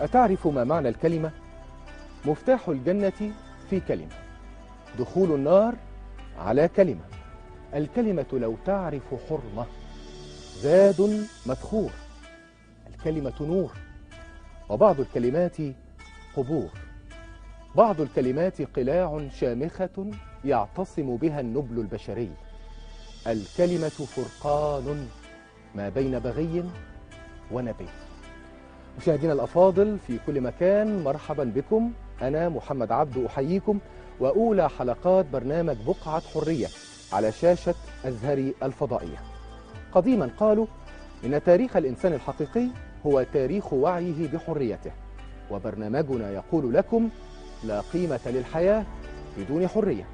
أتعرف ما معنى الكلمة؟ مفتاح الجنة في كلمة، دخول النار على كلمة، الكلمة لو تعرف حرمة، زاد مدخور، الكلمة نور، وبعض الكلمات قبور، بعض الكلمات قلاع شامخة يعتصم بها النبل البشري، الكلمة فرقان ما بين بغي ونبي. مشاهدينا الأفاضل في كل مكان، مرحبا بكم. أنا محمد عبد أحييكم وأولى حلقات برنامج بقعة حرية على شاشة أزهري الفضائية. قديما قالوا إن تاريخ الإنسان الحقيقي هو تاريخ وعيه بحريته، وبرنامجنا يقول لكم لا قيمة للحياة بدون حرية.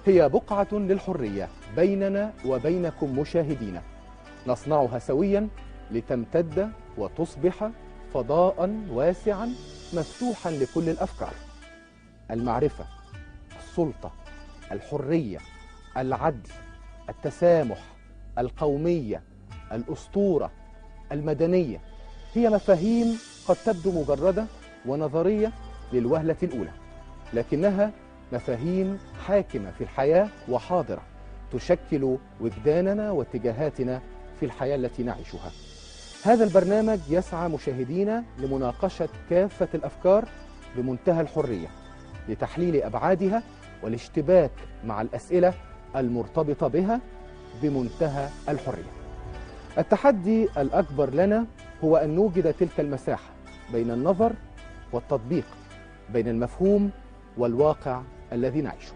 هي بقعة للحرية بيننا وبينكم مشاهدينا، نصنعها سويا لتمتد وتصبح فضاء واسعا مفتوحا لكل الأفكار: المعرفة، السلطة، الحرية، العدل، التسامح، القومية، الأسطورة، المدنية. هي مفاهيم قد تبدو مجردة ونظرية للوهلة الأولى، لكنها مفاهيم حاكمة في الحياة وحاضرة تشكل وجداننا واتجاهاتنا في الحياة التي نعيشها. هذا البرنامج يسعى مشاهدينا لمناقشة كافة الأفكار بمنتهى الحرية، لتحليل أبعادها والاشتباك مع الأسئلة المرتبطة بها بمنتهى الحرية. التحدي الأكبر لنا هو أن نوجد تلك المساحة بين النظر والتطبيق، بين المفهوم والواقع الذي نعيشه.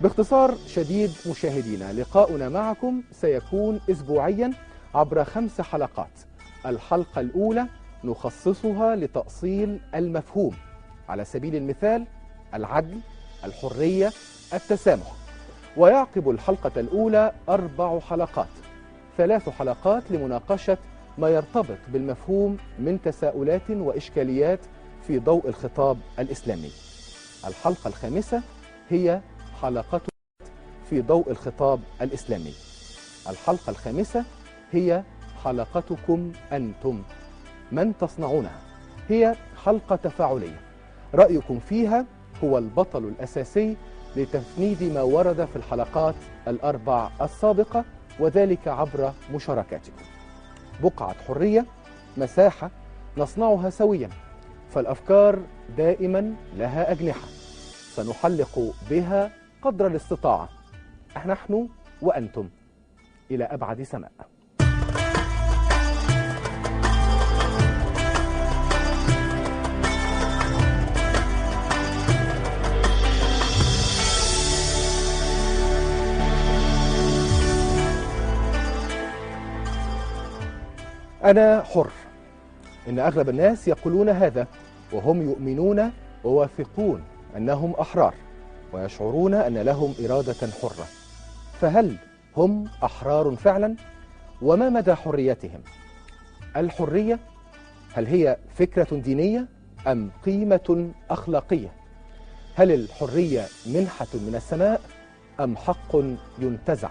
باختصار شديد مشاهدينا، لقاؤنا معكم سيكون أسبوعيا عبر 5 حلقات. الحلقة الأولى نخصصها لتأصيل المفهوم، على سبيل المثال العدل، الحرية، التسامح. ويعقب الحلقة الأولى 4 حلقات، 3 حلقات لمناقشة ما يرتبط بالمفهوم من تساؤلات وإشكاليات في ضوء الخطاب الإسلامي. الحلقة الخامسة هي حلقة في ضوء الخطاب الإسلامي. الحلقة الخامسة هي حلقتكم أنتم، من تصنعونها. هي حلقة تفاعلية، رأيكم فيها هو البطل الأساسي لتفنيد ما ورد في الحلقات ال4 السابقة، وذلك عبر مشاركاتكم. بقعة حرية مساحة نصنعها سويا، فالأفكار دائما لها أجنحة سنحلق بها قدر الاستطاعة، نحن وأنتم إلى أبعد سماء. أنا حر. إن أغلب الناس يقولون هذا وهم يؤمنون وواثقون أنهم أحرار، ويشعرون أن لهم إرادة حرة. فهل هم أحرار فعلا؟ وما مدى حريتهم؟ الحرية هل هي فكرة دينية أم قيمة أخلاقية؟ هل الحرية منحة من السماء أم حق ينتزع؟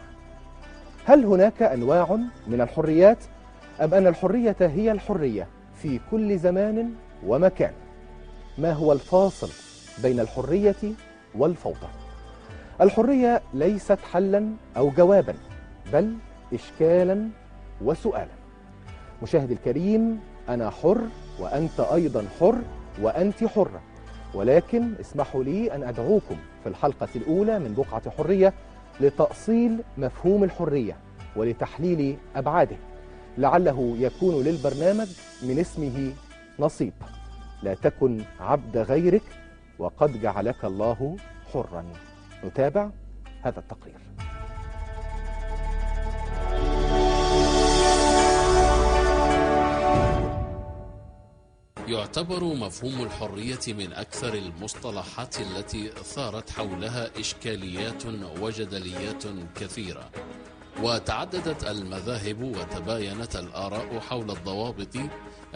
هل هناك أنواع من الحريات أم أن الحرية هي الحرية في كل زمان ومكان؟ ما هو الفاصل بين الحرية والفوضى؟ الحرية ليست حلا أو جوابا، بل إشكالا وسؤالا. مشاهد الكريم، أنا حر وأنت أيضا حر وأنت حرة، ولكن اسمحوا لي أن أدعوكم في الحلقة الأولى من بقعة حرية لتأصيل مفهوم الحرية ولتحليل أبعاده، لعله يكون للبرنامج من اسمه نصيب. لا تكن عبد غيرك وقد جعلك الله حرا. نتابع هذا التقرير. يعتبر مفهوم الحرية من أكثر المصطلحات التي ثارت حولها إشكاليات وجدليات كثيرة، وتعددت المذاهب وتباينت الآراء حول الضوابط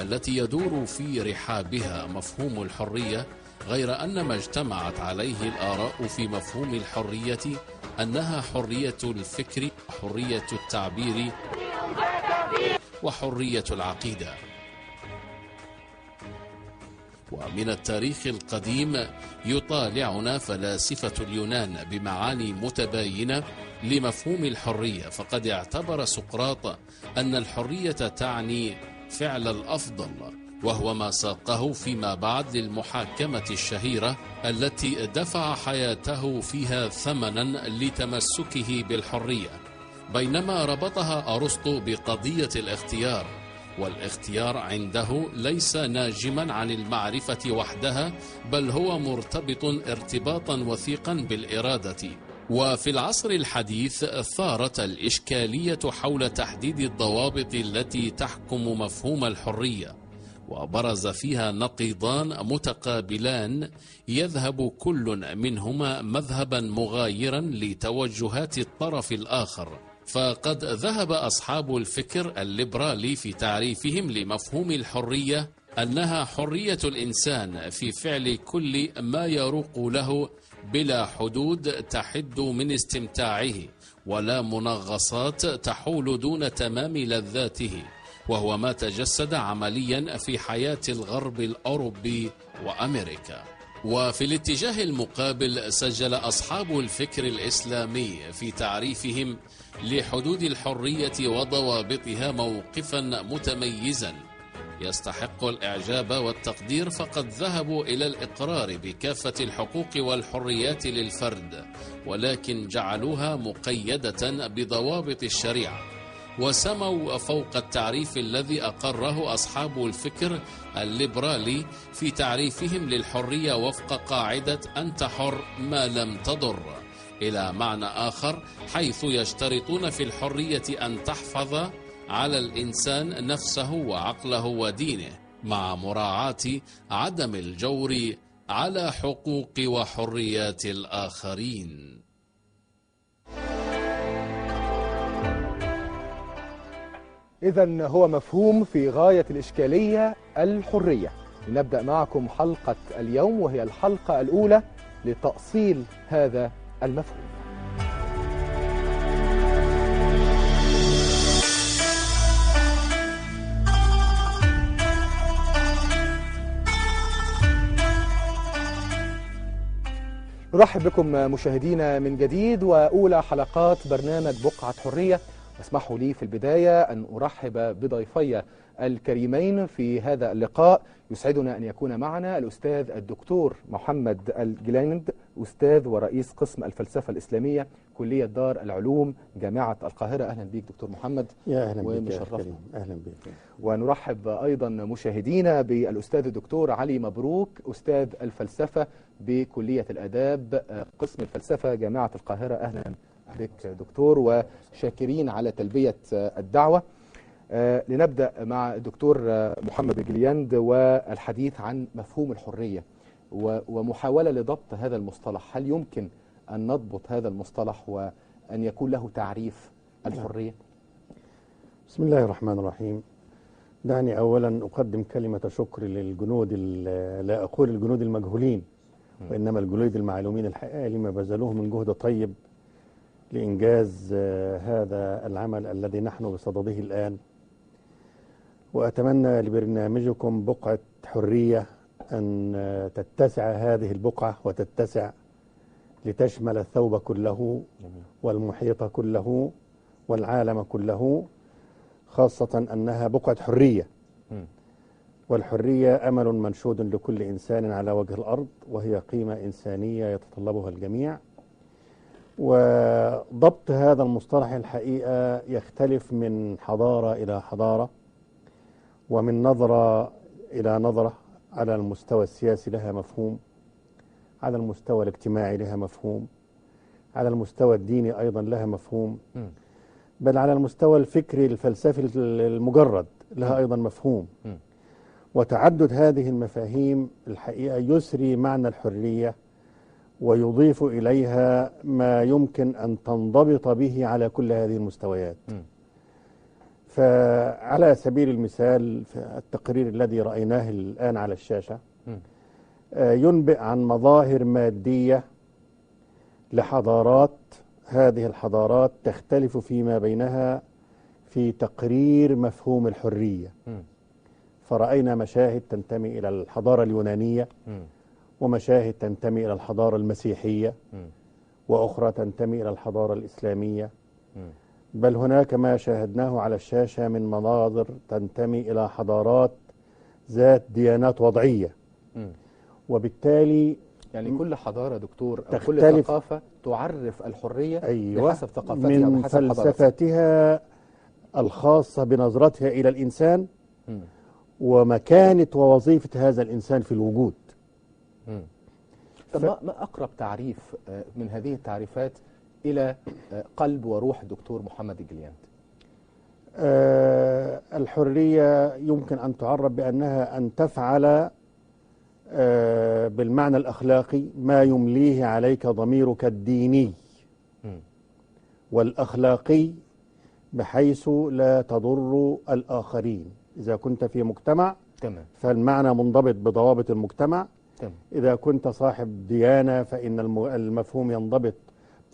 التي يدور في رحابها مفهوم الحرية، غير أن ما اجتمعت عليه الآراء في مفهوم الحرية أنها حرية الفكر، حرية التعبير، وحرية العقيدة. ومن التاريخ القديم يطالعنا فلاسفة اليونان بمعاني متباينة لمفهوم الحرية، فقد اعتبر سقراط أن الحرية تعني فعل الأفضل، وهو ما ساقه فيما بعد للمحاكمة الشهيرة التي دفع حياته فيها ثمنا لتمسكه بالحرية، بينما ربطها أرسطو بقضية الاختيار، والاختيار عنده ليس ناجما عن المعرفة وحدها، بل هو مرتبط ارتباطا وثيقا بالإرادة. وفي العصر الحديث ثارت الإشكالية حول تحديد الضوابط التي تحكم مفهوم الحرية، وبرز فيها نقيضان متقابلان يذهب كل منهما مذهبا مغايرا لتوجهات الطرف الآخر. فقد ذهب أصحاب الفكر الليبرالي في تعريفهم لمفهوم الحرية أنها حرية الإنسان في فعل كل ما يروق له بلا حدود تحد من استمتاعه، ولا منغصات تحول دون تمام لذاته، وهو ما تجسد عمليا في حياة الغرب الأوروبي وأمريكا. وفي الاتجاه المقابل سجل أصحاب الفكر الإسلامي في تعريفهم لحدود الحرية وضوابطها موقفا متميزا يستحق الإعجاب والتقدير، فقد ذهبوا إلى الإقرار بكافة الحقوق والحريات للفرد، ولكن جعلوها مقيدة بضوابط الشريعة، وسموا فوق التعريف الذي أقره أصحاب الفكر الليبرالي في تعريفهم للحرية وفق قاعدة أنت حر ما لم تضر، إلى معنى آخر، حيث يشترطون في الحرية أن تحفظ على الإنسان نفسه وعقله ودينه، مع مراعاة عدم الجور على حقوق وحريات الآخرين. إذن هو مفهوم في غاية الإشكالية، الحرية. لنبدأ معكم حلقة اليوم، وهي الحلقة الأولى لتأصيل هذا المفهوم. نرحب بكم مشاهدينا من جديد، وأولى حلقات برنامج بقعة حرية. اسمحوا لي في البداية أن أرحب بضيفي الكريمين في هذا اللقاء. يسعدنا أن يكون معنا الأستاذ الدكتور محمد الجليند، أستاذ ورئيس قسم الفلسفة الإسلامية كلية دار العلوم جامعة القاهرة. أهلا بك دكتور محمد. يا أهلا بك يا كريم. أهلا بك. ونرحب أيضا مشاهدينا بالأستاذ الدكتور علي مبروك، أستاذ الفلسفة بكلية الآداب قسم الفلسفة جامعة القاهرة. أهلا بك دكتور، وشاكرين على تلبية الدعوة. لنبدأ مع الدكتور محمد الجليند والحديث عن مفهوم الحرية ومحاولة لضبط هذا المصطلح. هل يمكن أن نضبط هذا المصطلح وأن يكون له تعريف الحرية؟ بسم الله الرحمن الرحيم. دعني أولا أقدم كلمة شكر للجنود، لا أقول الجنود المجهولين، وإنما الجنود المعلومين الحقيقة لما بذلوه من جهد طيب لإنجاز هذا العمل الذي نحن بصدده الآن. وأتمنى لبرنامجكم بقعة حرية أن تتسع هذه البقعة وتتسع لتشمل الثوب كله والمحيط كله والعالم كله، خاصة أنها بقعة حرية، والحرية أمل منشود لكل إنسان على وجه الأرض، وهي قيمة إنسانية يتطلبها الجميع. وضبط هذا المصطلح الحقيقة يختلف من حضارة إلى حضارة، ومن نظرة إلى نظرة. على المستوى السياسي لها مفهوم، على المستوى الاجتماعي لها مفهوم، على المستوى الديني أيضا لها مفهوم، بل على المستوى الفكري الفلسفي المجرد لها أيضا مفهوم. وتعدد هذه المفاهيم الحقيقة يسري معنى الحرية ويضيف إليها ما يمكن أن تنضبط به على كل هذه المستويات. فعلى سبيل المثال في التقرير الذي رأيناه الآن على الشاشة ينبئ عن مظاهر مادية لحضارات، هذه الحضارات تختلف فيما بينها في تقرير مفهوم الحرية. فرأينا مشاهد تنتمي إلى الحضارة اليونانية، ومشاهد تنتمي إلى الحضارة المسيحية، وأخرى تنتمي إلى الحضارة الإسلامية، بل هناك ما شاهدناه على الشاشة من مناظر تنتمي إلى حضارات ذات ديانات وضعية. وبالتالي يعني كل حضارة دكتور أو كل تختلف. ثقافة تعرف الحرية أيوة، بحسب ثقافتها من وبحسب حضارتها. فلسفتها الخاصة بنظرتها إلى الإنسان ومكانة ووظيفة هذا الإنسان في الوجود. طب ما أقرب تعريف من هذه التعريفات إلى قلب وروح الدكتور محمد الجلياند؟ الحرية يمكن أن تعرف بأنها أن تفعل بالمعنى الأخلاقي ما يمليه عليك ضميرك الديني والأخلاقي، بحيث لا تضر الآخرين. إذا كنت في مجتمع تمام، فالمعنى منضبط بضوابط المجتمع. تمام. إذا كنت صاحب ديانة فإن المفهوم ينضبط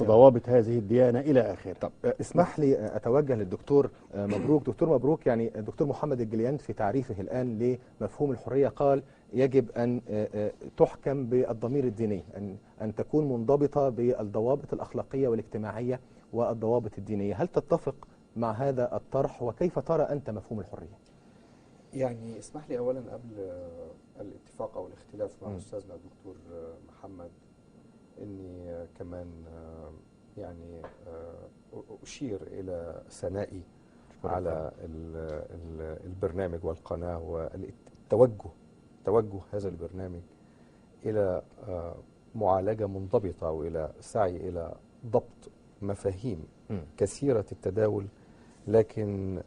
بضوابط هذه الديانة إلى آخره. طب اسمح لي أتوجه للدكتور مبروك. دكتور مبروك، يعني الدكتور محمد الجلياند في تعريفه الآن لمفهوم الحرية قال يجب أن تحكم بالضمير الديني، أن تكون منضبطة بالضوابط الأخلاقية والاجتماعية والضوابط الدينية. هل تتفق مع هذا الطرح، وكيف ترى أنت مفهوم الحرية؟ يعني اسمح لي أولا قبل الاتفاق أو الاختلاف مع أستاذنا الدكتور محمد إني كمان يعني أشير إلى ثنائي على البرنامج والقناة توجه هذا البرنامج إلى معالجة منضبطة وإلى سعي إلى ضبط مفاهيم كثيرة التداول، لكن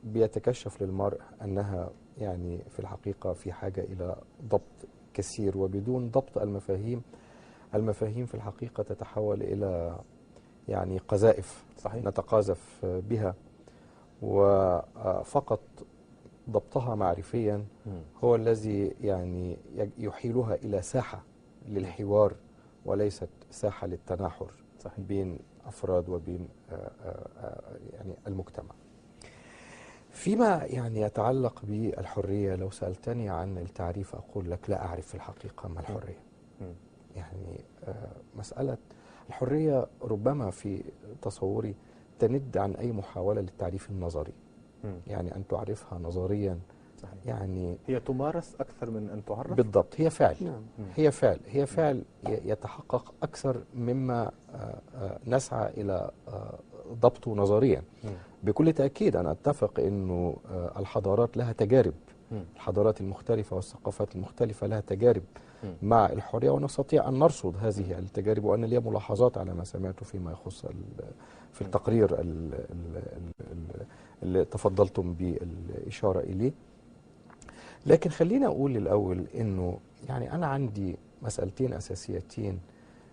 بيتكشف للمرء أنها يعني في الحقيقة في حاجة إلى ضبط كثير. وبدون ضبط المفاهيم في الحقيقة تتحول إلى يعني قذائف صحيح. نتقاذف بها، وفقط ضبطها معرفيا هو الذي يعني يحيلها إلى ساحة للحوار وليست ساحة للتناحر صحيح. بين أفراد وبين يعني المجتمع. فيما يعني يتعلق بالحرية، لو سألتني عن التعريف أقول لك لا أعرف في الحقيقة ما الحرية. يعني مسألة الحرية ربما في تصوري تند عن أي محاولة للتعريف النظري، يعني أن تعرفها نظريا صحيح. يعني هي تمارس أكثر من أن تعرف. بالضبط، هي فعل يتحقق أكثر مما نسعى إلى ضبطه نظريا. بكل تأكيد أنا أتفق أنه الحضارات لها تجارب، الحضارات المختلفة والثقافات المختلفة لها تجارب مع الحرية، ونستطيع أن نرصد هذه التجارب، وأنا لي ملاحظات على ما سمعته فيما يخص في التقرير اللي تفضلتم بالإشارة إليه. لكن خلينا أقول الأول أنه يعني أنا عندي مسألتين أساسيتين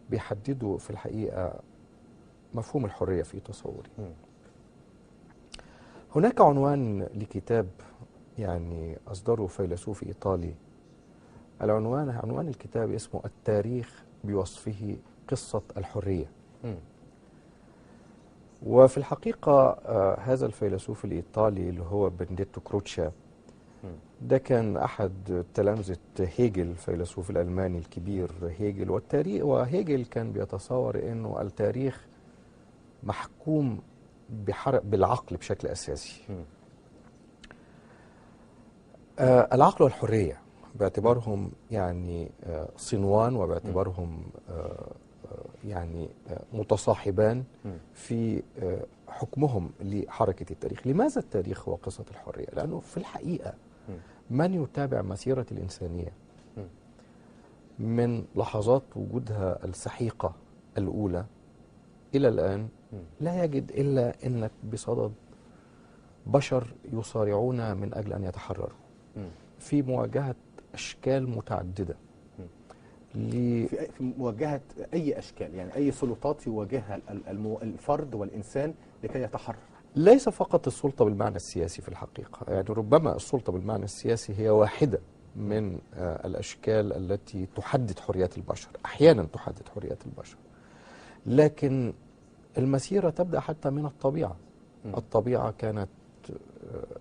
بيحددوا في الحقيقة مفهوم الحرية في تصوري. هناك عنوان لكتاب يعني أصدره فيلسوف إيطالي، عنوان الكتاب اسمه التاريخ بوصفه قصة الحرية. وفي الحقيقة هذا الفيلسوف الإيطالي اللي هو بنديتو كروتشا ده كان أحد تلامذة هيجل الفيلسوف الألماني الكبير هيجل. وهيجل كان بيتصور أنه التاريخ محكوم بالعقل بشكل أساسي. العقل والحرية باعتبارهم يعني صنوان، وباعتبارهم يعني متصاحبان في حكمهم لحركة التاريخ. لماذا التاريخ هو قصة الحرية؟ لأنه في الحقيقة من يتابع مسيرة الإنسانية من لحظات وجودها السحيقة الأولى إلى الآن لا يجد إلا أنك بصدد بشر يصارعون من أجل أن يتحرروا في مواجهة أشكال متعددة في مواجهة أي أشكال، يعني أي سلطات يواجهها الفرد والإنسان لكي يتحرر. ليس فقط السلطة بالمعنى السياسي في الحقيقة، يعني ربما السلطة بالمعنى السياسي هي واحدة من الأشكال التي تحدد حريات البشر، أحيانا تحدد حريات البشر، لكن المسيرة تبدأ حتى من الطبيعة. الطبيعة كانت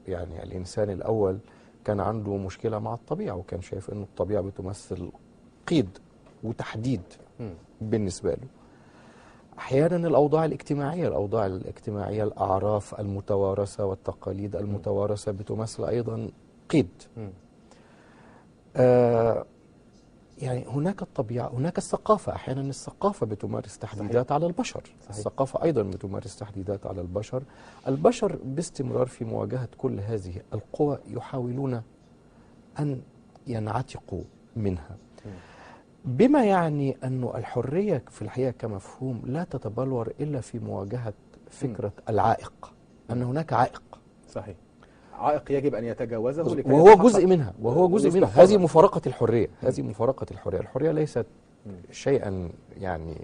يعني الإنسان الأول كان عنده مشكلة مع الطبيعة، وكان شايف أنه الطبيعة بتمثل قيد وتحديد بالنسبة له. أحيانا الأوضاع الاجتماعية، الأعراف المتوارثة والتقاليد المتوارثة بتمثل أيضا قيد. يعني هناك الطبيعة، هناك الثقافة. أحيانا الثقافة بتمارس تحديدات على البشر. الثقافة أيضا بتمارس تحديدات على البشر. البشر باستمرار في مواجهة كل هذه القوى يحاولون أن ينعتقوا منها، بما يعني أن الحرية في الحقيقة كمفهوم لا تتبلور إلا في مواجهة فكرة العائق، أن هناك عائق. صحيح. عائق يجب أن يتجاوزه لكي وهو جزء منها، هذه مفارقة الحرية. الحرية ليست شيئا يعني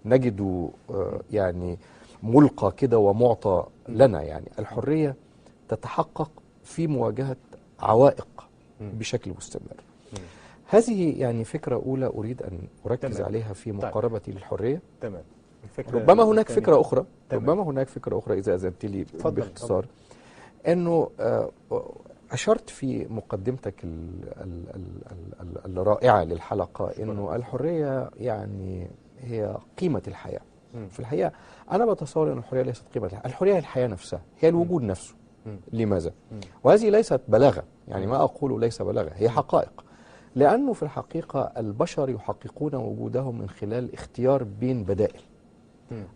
نجد يعني ملقى كده ومعطى لنا. يعني الحرية تتحقق في مواجهة عوائق بشكل مستمر. هذه يعني فكرة أولى أريد أن أركز عليها في مقاربتي للحرية. تمام. ربما هناك فكرة أخرى إذا أذنت لي باختصار، أنه أشرت في مقدمتك الرائعة للحلقة أنه الحرية يعني هي قيمة الحياة. في الحقيقة أنا بتصور أن الحرية ليست قيمة الحياة، الحرية هي الحياة نفسها، هي الوجود نفسه. لماذا؟ وهذه ليست بلاغة، يعني ما أقوله ليس بلاغة، هي حقائق. لأنه في الحقيقة البشر يحققون وجودهم من خلال اختيار بين بدائل.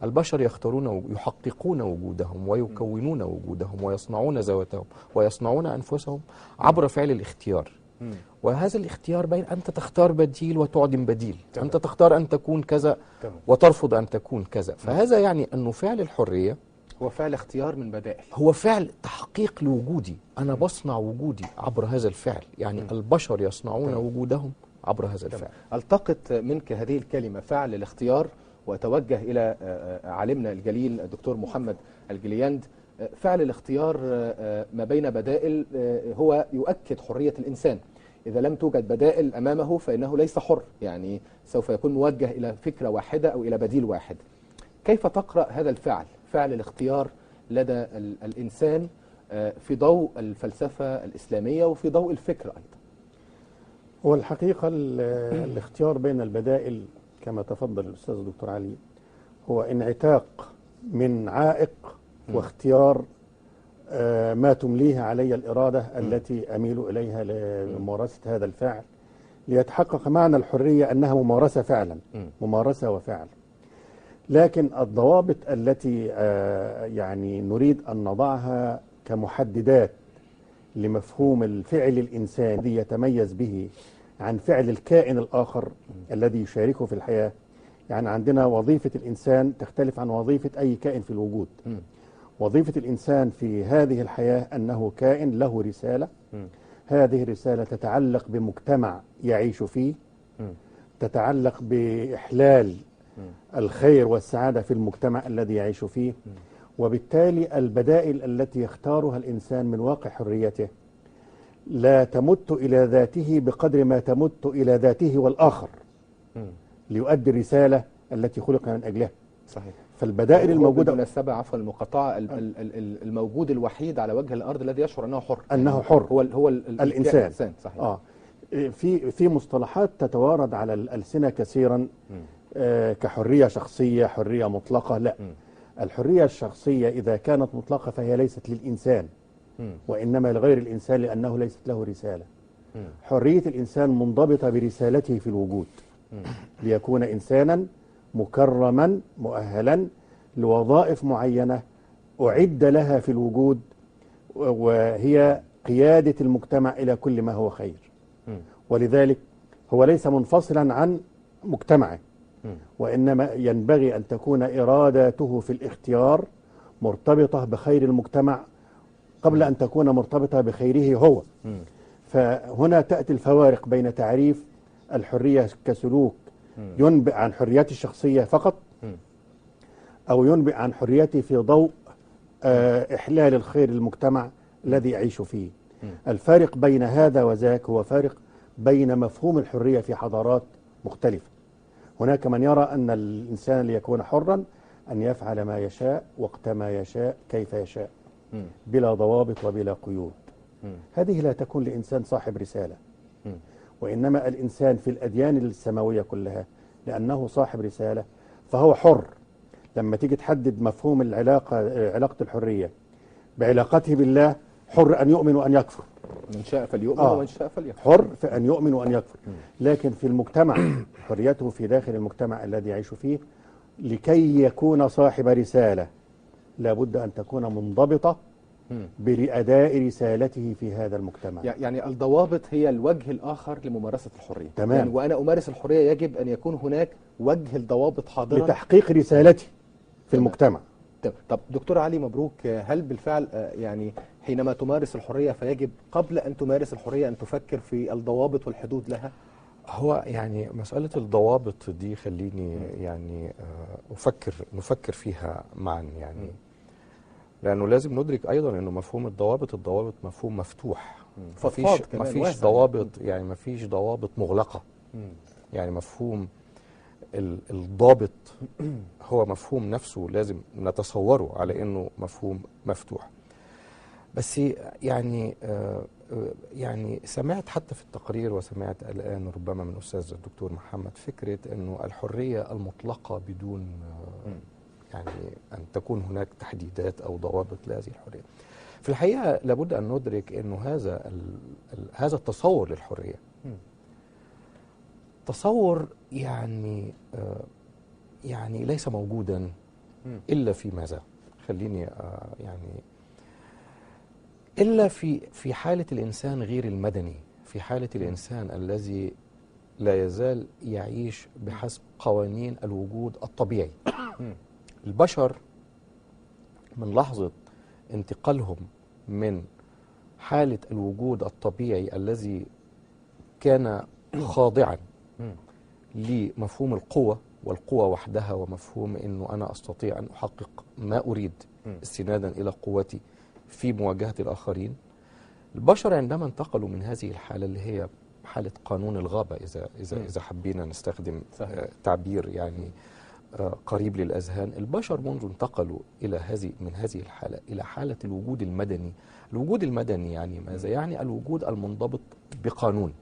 البشر يحققون وجودهم ويكونون وجودهم ويصنعون ذواتهم ويصنعون أنفسهم عبر فعل الاختيار. وهذا الاختيار بين أنت تختار بديل وتعدم بديل. أنت تختار أن تكون كذا وترفض أن تكون كذا. فهذا يعني أنه فعل الحرية هو فعل اختيار من بدائل، هو فعل تحقيق لوجودي. أنا بصنع وجودي عبر هذا الفعل. يعني البشر يصنعون وجودهم عبر هذا الفعل. ألتقط منك هذه الكلمة فعل الاختيار وأتوجه إلى عالمنا الجليل الدكتور محمد الجلياند. فعل الاختيار ما بين بدائل هو يؤكد حرية الإنسان. إذا لم توجد بدائل أمامه فإنه ليس حر، يعني سوف يكون موجه إلى فكرة واحدة أو إلى بديل واحد. كيف تقرأ هذا الفعل، فعل الاختيار لدى الإنسان في ضوء الفلسفة الإسلامية وفي ضوء الفكر أيضا؟ هو الحقيقة الاختيار بين البدائل كما تفضل الأستاذ الدكتور علي هو انعتاق من عائق واختيار ما تمليه علي الإرادة التي أميل إليها لممارسة هذا الفعل، ليتحقق معنى الحرية أنها ممارسة فعلا، ممارسة وفعل. لكن الضوابط التي يعني نريد أن نضعها كمحددات لمفهوم الفعل الإنساني يتميز به عن فعل الكائن الآخر الذي يشاركه في الحياة. يعني عندنا وظيفة الإنسان تختلف عن وظيفة أي كائن في الوجود. وظيفة الإنسان في هذه الحياة أنه كائن له رسالة. هذه الرسالة تتعلق بمجتمع يعيش فيه، تتعلق بإحلال الخير والسعادة في المجتمع الذي يعيش فيه. وبالتالي البدائل التي يختارها الإنسان من واقع حريته لا تمت إلى ذاته بقدر ما تمت إلى ذاته والآخر ليؤدي الرسالة التي خلق من أجلها. صحيح. فالبدائل الموجودة بالمناسبة عفوا المقاطعة، الموجود الوحيد على وجه الأرض الذي يشعر أنه حر، أنه حر هو الإنسان. صحيح. في مصطلحات تتوارد على الألسنة كثيرا كحرية شخصية، حرية مطلقة. لا، الحرية الشخصية إذا كانت مطلقة فهي ليست للإنسان وإنما لغير الإنسان لأنه ليست له رسالة. حرية الإنسان منضبطة برسالته في الوجود ليكون إنسانا مكرما مؤهلا لوظائف معينة أعد لها في الوجود، وهي قيادة المجتمع إلى كل ما هو خير. ولذلك هو ليس منفصلا عن مجتمعه، وإنما ينبغي أن تكون إرادته في الاختيار مرتبطة بخير المجتمع قبل أن تكون مرتبطة بخيره هو. فهنا تأتي الفوارق بين تعريف الحرية كسلوك ينبئ عن حريته الشخصية فقط، أو ينبئ عن حريته في ضوء إحلال الخير للمجتمع الذي يعيش فيه. الفارق بين هذا وذاك هو فارق بين مفهوم الحرية في حضارات مختلفة. هناك من يرى أن الإنسان ليكون حرا أن يفعل ما يشاء وقت ما يشاء كيف يشاء بلا ضوابط وبلا قيود. هذه لا تكون لإنسان صاحب رسالة، وإنما الإنسان في الأديان السماوية كلها لأنه صاحب رسالة فهو حر. لما تيجي تحدد مفهوم علاقة الحرية بعلاقته بالله، حر أن يؤمن وأن يكفر، من شاء فليؤمن ومن شاء فليكفر، حر في أن يؤمن وأن يكفر. لكن في المجتمع حريته في داخل المجتمع الذي يعيش فيه، لكي يكون صاحب رسالة لابد أن تكون منضبطة بأداء رسالته في هذا المجتمع. يعني الضوابط هي الوجه الآخر لممارسة الحرية. تمام. يعني وأنا أمارس الحرية يجب أن يكون هناك وجه الضوابط حاضرا لتحقيق رسالتي في المجتمع. طب دكتور علي مبروك، هل بالفعل يعني حينما تمارس الحرية فيجب قبل أن تمارس الحرية أن تفكر في الضوابط والحدود لها؟ هو يعني مسألة الضوابط دي خليني يعني نفكر فيها معا، يعني لأنه لازم ندرك أيضا أنه مفهوم الضوابط مفهوم مفتوح. مفيش ضوابط، يعني مفيش ضوابط مغلقة. يعني مفهوم الضابط هو مفهوم نفسه لازم نتصوره على أنه مفهوم مفتوح. بس يعني سمعت حتى في التقرير وسمعت الآن ربما من أستاذ الدكتور محمد فكرة أنه الحرية المطلقة بدون يعني أن تكون هناك تحديدات أو ضوابط لهذه الحرية. في الحقيقة لابد أن ندرك أنه هذا التصور للحرية تصور يعني ليس موجودا إلا في ماذا؟ خليني يعني إلا في حالة الإنسان غير المدني، في حالة الإنسان الذي لا يزال يعيش بحسب قوانين الوجود الطبيعي. البشر من لحظة انتقالهم من حالة الوجود الطبيعي الذي كان خاضعا لمفهوم القوة والقوة وحدها، ومفهوم أنه أنا أستطيع أن أحقق ما أريد استنادا إلى قوتي في مواجهة الآخرين. البشر عندما انتقلوا من هذه الحالة اللي هي حالة قانون الغابة، إذا حبينا نستخدم تعبير يعني قريب للأذهان، البشر منذ انتقلوا من هذه الحالة إلى حالة الوجود المدني. الوجود المدني يعني ماذا؟ يعني الوجود المنضبط بقانون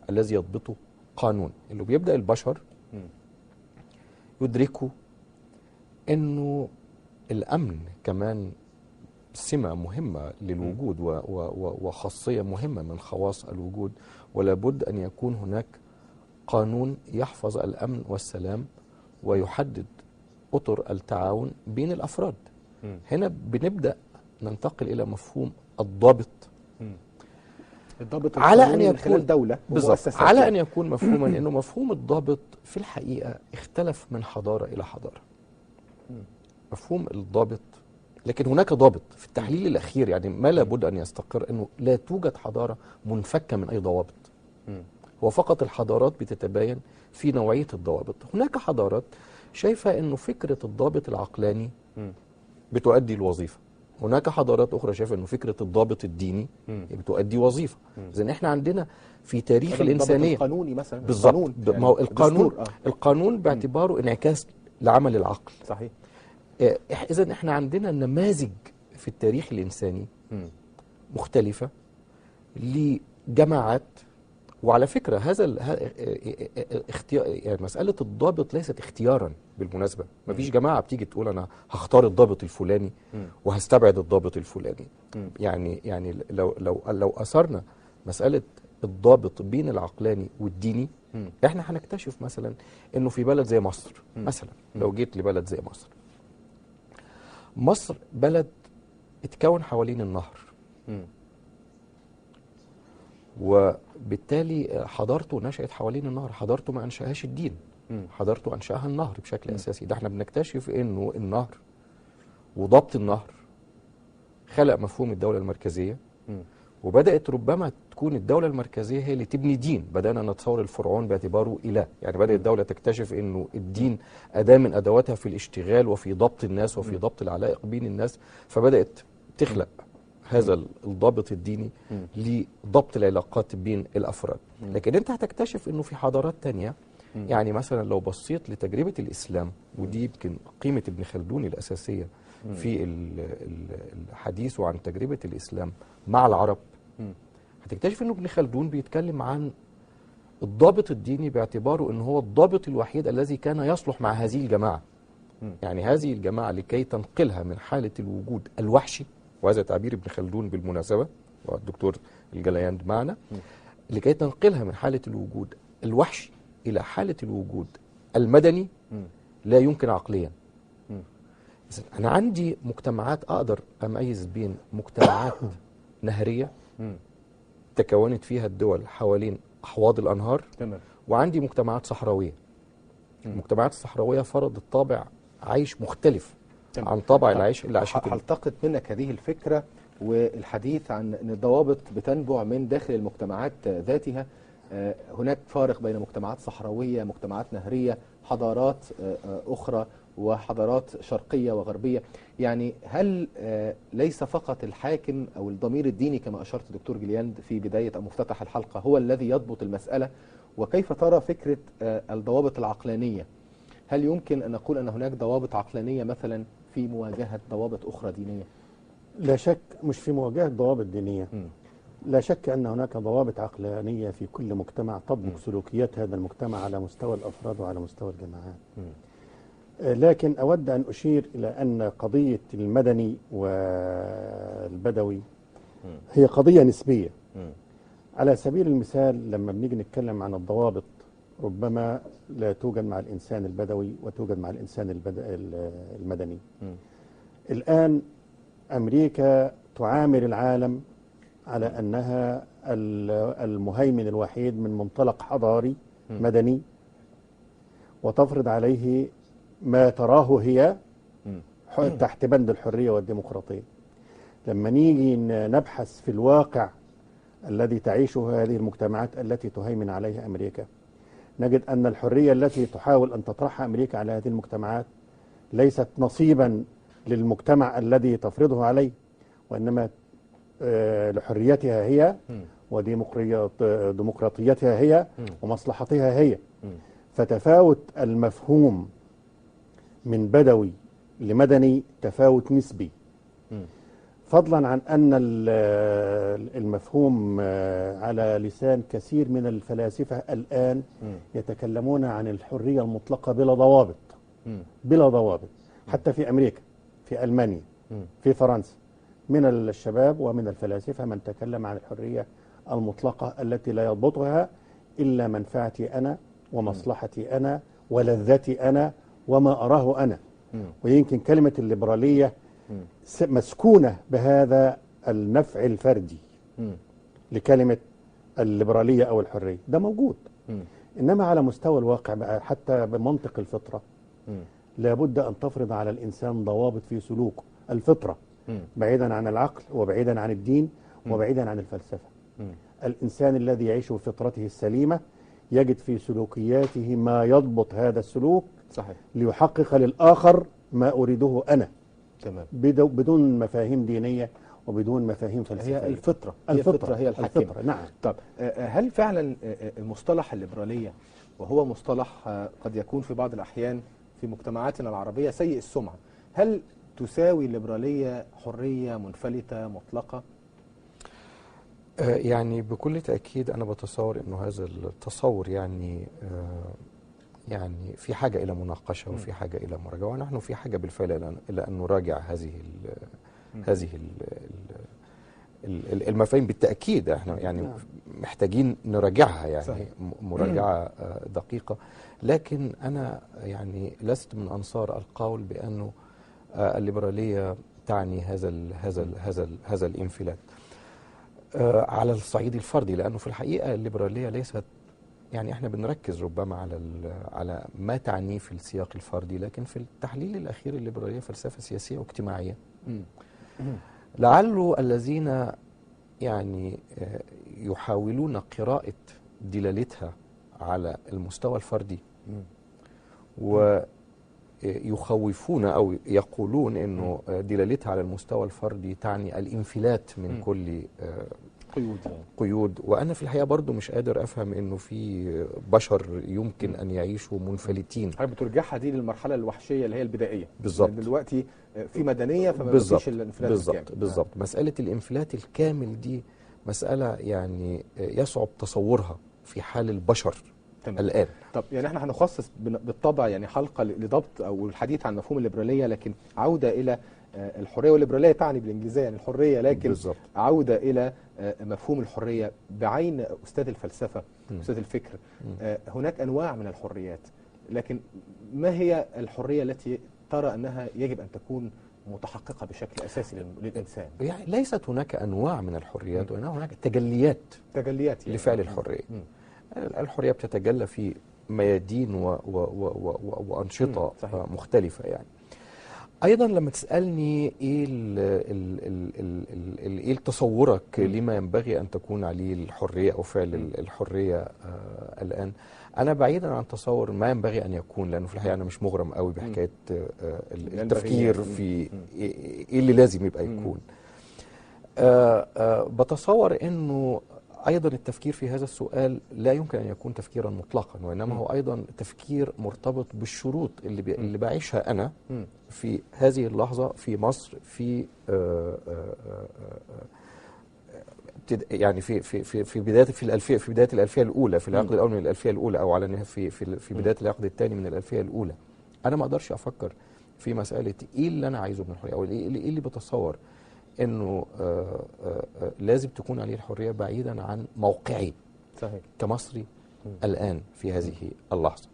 الذي يضبطه قانون، اللي بيبدأ البشر يدركوا أنه الأمن كمان سمة مهمة للوجود وخاصية مهمة من خواص الوجود، ولا بد أن يكون هناك قانون يحفظ الأمن والسلام ويحدد أطر التعاون بين الأفراد. هنا بنبدأ ننتقل إلى مفهوم الضابط. الضابط على أن يكون خلال دولة بالضبط، على أن يكون مفهوما أنه مفهوم الضابط في الحقيقة اختلف من حضارة إلى حضارة. مفهوم الضابط، لكن هناك ضابط في التحليل الأخير، يعني ما لابد أن يستقر أنه لا توجد حضارة منفكة من أي ضوابط. هو فقط الحضارات بتتباين في نوعية الضوابط. هناك حضارات شايفة أنه فكرة الضابط العقلاني بتؤدي الوظيفة. هناك حضارات أخرى شايفة أنه فكرة الضابط الديني بتؤدي وظيفة. إذن إحنا عندنا في تاريخ الإنسانية القانوني مثلا بالضبط، يعني ما هو القانون باعتباره انعكاس لعمل العقل. صحيح. إذن إحنا عندنا نماذج في التاريخ الإنساني مختلفة لجماعات. وعلى فكرة يعني مسألة الضابط ليست اختيارا بالمناسبة. ما فيش جماعة بتيجي تقول أنا هختار الضابط الفلاني وهستبعد الضابط الفلاني. يعني لو أثرنا مسألة الضابط بين العقلاني والديني، احنا هنكتشف مثلا انه في بلد زي مصر مثلا، لو جيت لبلد زي مصر بلد اتكون حوالين النهر، وبالتالي حضارته نشأت حوالين النهر. حضارته ما أنشأهاش الدين، حضارته أنشأها النهر بشكل أساسي. ده احنا بنكتشف إنه النهر وضبط النهر خلق مفهوم الدولة المركزية، وبدأت ربما تكون الدولة المركزية هي اللي تبني دين. بدأنا نتصور الفرعون باعتباره إله، يعني بدأت الدولة تكتشف إنه الدين أداة من أدواتها في الاشتغال وفي ضبط الناس وفي ضبط العلائق بين الناس، فبدأت تخلق هذا الضابط الديني لضبط العلاقات بين الأفراد. لكن أنت هتكتشف أنه في حضارات تانية، يعني مثلا لو بصيت لتجربة الإسلام، ودي يمكن قيمة ابن خلدون الأساسية في الحديث عن تجربة الإسلام مع العرب، هتكتشف انه ابن خلدون بيتكلم عن الضابط الديني باعتباره ان هو الضابط الوحيد الذي كان يصلح مع هذه الجماعة. يعني هذه الجماعة لكي تنقلها من حالة الوجود الوحشي، وهذا تعبير ابن خلدون بالمناسبة والدكتور الجلياند معنا، لكي تنقلها من حالة الوجود الوحشي إلى حالة الوجود المدني لا يمكن عقليا. أنا عندي مجتمعات أقدر أميز بين مجتمعات نهرية تكونت فيها الدول حوالين أحواض الأنهار، وعندي مجتمعات صحراوية. المجتمعات الصحراوية فرضت طابع عيش مختلف عن طابع العيش اللي عاشته. هلتقط منك هذه الفكرة والحديث عن أن الضوابط بتنبع من داخل المجتمعات ذاتها. هناك فارق بين مجتمعات صحراوية، مجتمعات نهرية، حضارات أخرى وحضارات شرقية وغربية. يعني هل ليس فقط الحاكم أو الضمير الديني كما أشرت دكتور جلياند في بداية أو مفتتح الحلقة هو الذي يضبط المسألة؟ وكيف ترى فكرة الضوابط العقلانية؟ هل يمكن أن نقول أن هناك ضوابط عقلانية مثلا في مواجهة ضوابط أخرى دينية؟ لا شك، مش في مواجهة ضوابط دينية. لا شك أن هناك ضوابط عقلانية في كل مجتمع تطبق سلوكيات هذا المجتمع على مستوى الأفراد وعلى مستوى الجماعات. لكن أود أن أشير إلى أن قضية المدني والبدوي هي قضية نسبية. على سبيل المثال لما بنيجي نتكلم عن الضوابط ربما لا توجد مع الإنسان البدوي وتوجد مع الإنسان المدني. الآن أمريكا تعامل العالم على أنها المهيمن الوحيد من منطلق حضاري مدني، وتفرض عليه ما تراه هي تحت بند الحرية والديمقراطية. لما نيجي نبحث في الواقع الذي تعيشه هذه المجتمعات التي تهيمن عليها أمريكا، نجد أن الحرية التي تحاول أن تطرحها أمريكا على هذه المجتمعات ليست نصيبا للمجتمع الذي تفرضه عليه، وإنما لحريتها هي وديمقراطيتها هي ومصلحتها هي. فتفاوت المفهوم من بدوي لمدني تفاوت نسبي، فضلا عن أن المفهوم على لسان كثير من الفلاسفة الآن يتكلمون عن الحرية المطلقة بلا ضوابط. بلا ضوابط. حتى في أمريكا، في ألمانيا، في فرنسا، من الشباب ومن الفلاسفة من تكلم عن الحرية المطلقة التي لا يضبطها إلا منفعتي أنا ومصلحتي أنا ولذتي أنا وما أراه أنا. ويمكن كلمة الليبرالية مسكونة بهذا النفع الفردي لكلمة الليبرالية أو الحرية. ده موجود. إنما على مستوى الواقع بقى حتى بمنطق الفطرة لابد أن تفرض على الإنسان ضوابط في سلوكه. الفطرة بعيدا عن العقل وبعيدا عن الدين وبعيدا عن الفلسفة. الإنسان الذي يعيش بفطرته السليمة يجد في سلوكياته ما يضبط هذا السلوك. صحيح. ليحقق للآخر ما أريده أنا. تمام. بدون مفاهيم دينية وبدون مفاهيم فلسفية. هي الفطرة. الفطرة هي الحاكمة. الفطرة. نعم. طب هل فعلا مصطلح الليبرالية، وهو مصطلح قد يكون في بعض الأحيان في مجتمعاتنا العربية سيء السمعة، هل تساوي الليبرالية حرية منفلتة مطلقة؟ يعني بكل تأكيد أنا بتصور أنه هذا التصور يعني في حاجة إلى مناقشة وفي حاجة إلى مراجعة، ونحن في حاجة بالفعل إلى أن نراجع هذه المفاهيم بالتأكيد. احنا يعني محتاجين نراجعها، يعني صحيح. مراجعة دقيقة. لكن أنا يعني لست من أنصار القول بأنه الليبرالية تعني هذا الانفلات على الصعيد الفردي، لأنه في الحقيقة الليبرالية ليست، يعني احنا بنركز ربما على ما تعنيه في السياق الفردي، لكن في التحليل الأخير الليبرالية فلسفة سياسية واجتماعية. لعل الذين يعني يحاولون قراءة دلالتها على المستوى الفردي ويخوفون أو يقولون أنه دلالتها على المستوى الفردي تعني الانفلات من كل قيود. وأنا في الحقيقة برضو مش قادر أفهم أنه في بشر يمكن أن يعيشوا منفلتين. حضرتك بترجعها دي للمرحلة الوحشية اللي هي البدائية. بالظبط. دلوقتي في مدنية فما فيش الانفلات الكامل. بالظبط. مسألة الانفلات الكامل دي مسألة يعني يصعب تصورها في حال البشر تمام. الآن. طب يعني احنا هنخصص بالطبع يعني حلقة لضبط أو الحديث عن مفهوم الليبرالية، لكن عودة إلى الحرية، والليبرالية تعني بالإنجليزية يعني الحرية، لكن بالزبط. عودة إلى مفهوم الحرية بعين أستاذ الفلسفة، أستاذ الفكر. هناك أنواع من الحريات، لكن ما هي الحرية التي ترى أنها يجب أن تكون متحققة بشكل أساسي للإنسان؟ يعني ليست هناك أنواع من الحريات، وإنما هناك تجليات يعني لفعل الحرية. الحرية بتتجلى في ميادين وأنشطة مختلفة. يعني أيضا لما تسألني إيه تصورك لما ينبغي أن تكون عليه الحرية أو فعل الحرية الآن، أنا بعيدا عن تصور ما ينبغي أن يكون، لأنه في الحقيقة أنا مش مغرم قوي بحكاية التفكير في إيه اللي لازم يبقى يكون. بتصور أنه أيضا التفكير في هذا السؤال لا يمكن أن يكون تفكيرا مطلقا، وإنما هو أيضا تفكير مرتبط بالشروط اللي بعيشها أنا في هذه اللحظة في مصر، في يعني في بداية الألفية الأولى، في العقد الأول من الألفية الأولى، أو على في بداية العقد الثاني من الألفية الأولى. أنا ما أقدرش أفكر في مسألة إيه اللي أنا عايزه من الحرية، أو إيه اللي بتصور إنه لازم تكون عليه الحرية بعيدا عن موقعي صحيح كمصري الآن في هذه اللحظة.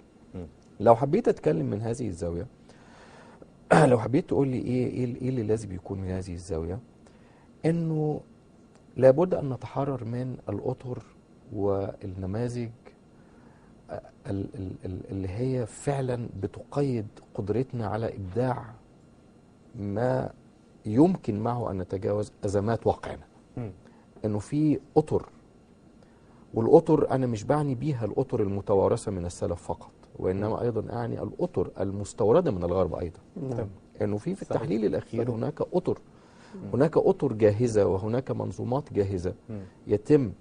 لو حبيت أتكلم من هذه الزاوية، لو حبيت تقول لي إيه اللي لازم يكون من هذه الزاوية، إنه لابد أن نتحرر من الأطر والنماذج اللي هي فعلا بتقيد قدرتنا على إبداع ما يمكن معه أن نتجاوز أزمات واقعنا. إنه في أطر، والأطر أنا مش بعني بيها الأطر المتوارثة من السلف فقط، وإنما أيضا أعني الأطر المستوردة من الغرب أيضا. إنه في التحليل الأخير هناك أطر، هناك أطر جاهزة، وهناك منظومات جاهزة يتم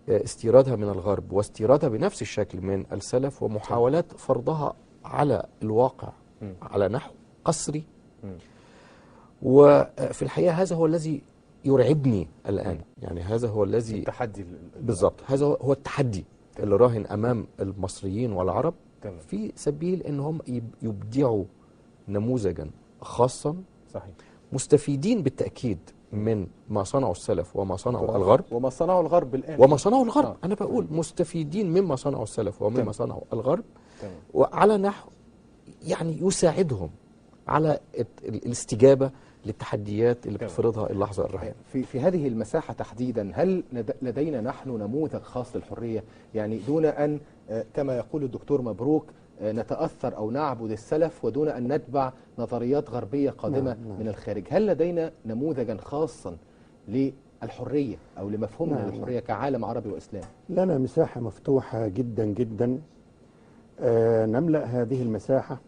استيرادها من الغرب واستيرادها بنفس الشكل من السلف، ومحاولات فرضها على الواقع على نحو قسري. وفي الحقيقة هذا هو الذي يرعبني الآن. يعني هذا هو الذي التحدي بالضبط، هذا هو التحدي اللي راهن أمام المصريين والعرب في سبيل أنهم يبدعوا نموذجا خاصا صحيح مستفيدين بالتأكيد من ما صنعوا السلف وما صنعوا الغرب، وما صنعوا الغرب الآن، وما صنعوا الغرب. أنا بقول مستفيدين مما صنعوا السلف ومما صنعوا الغرب، وعلى نحو يعني يساعدهم على الاستجابة للتحديات اللي بتفرضها اللحظة الراهنة. في هذه المساحة تحديدا، هل لدينا نحن نموذج خاص للحرية؟ يعني دون أن كما يقول الدكتور مبروك نتأثر أو نعبد السلف، ودون أن نتبع نظريات غربية قادمة من الخارج، هل لدينا نموذجا خاصا للحرية أو لمفهومنا للحرية كعالم عربي وإسلام؟ لنا مساحة مفتوحة جدا جدا، نملأ هذه المساحة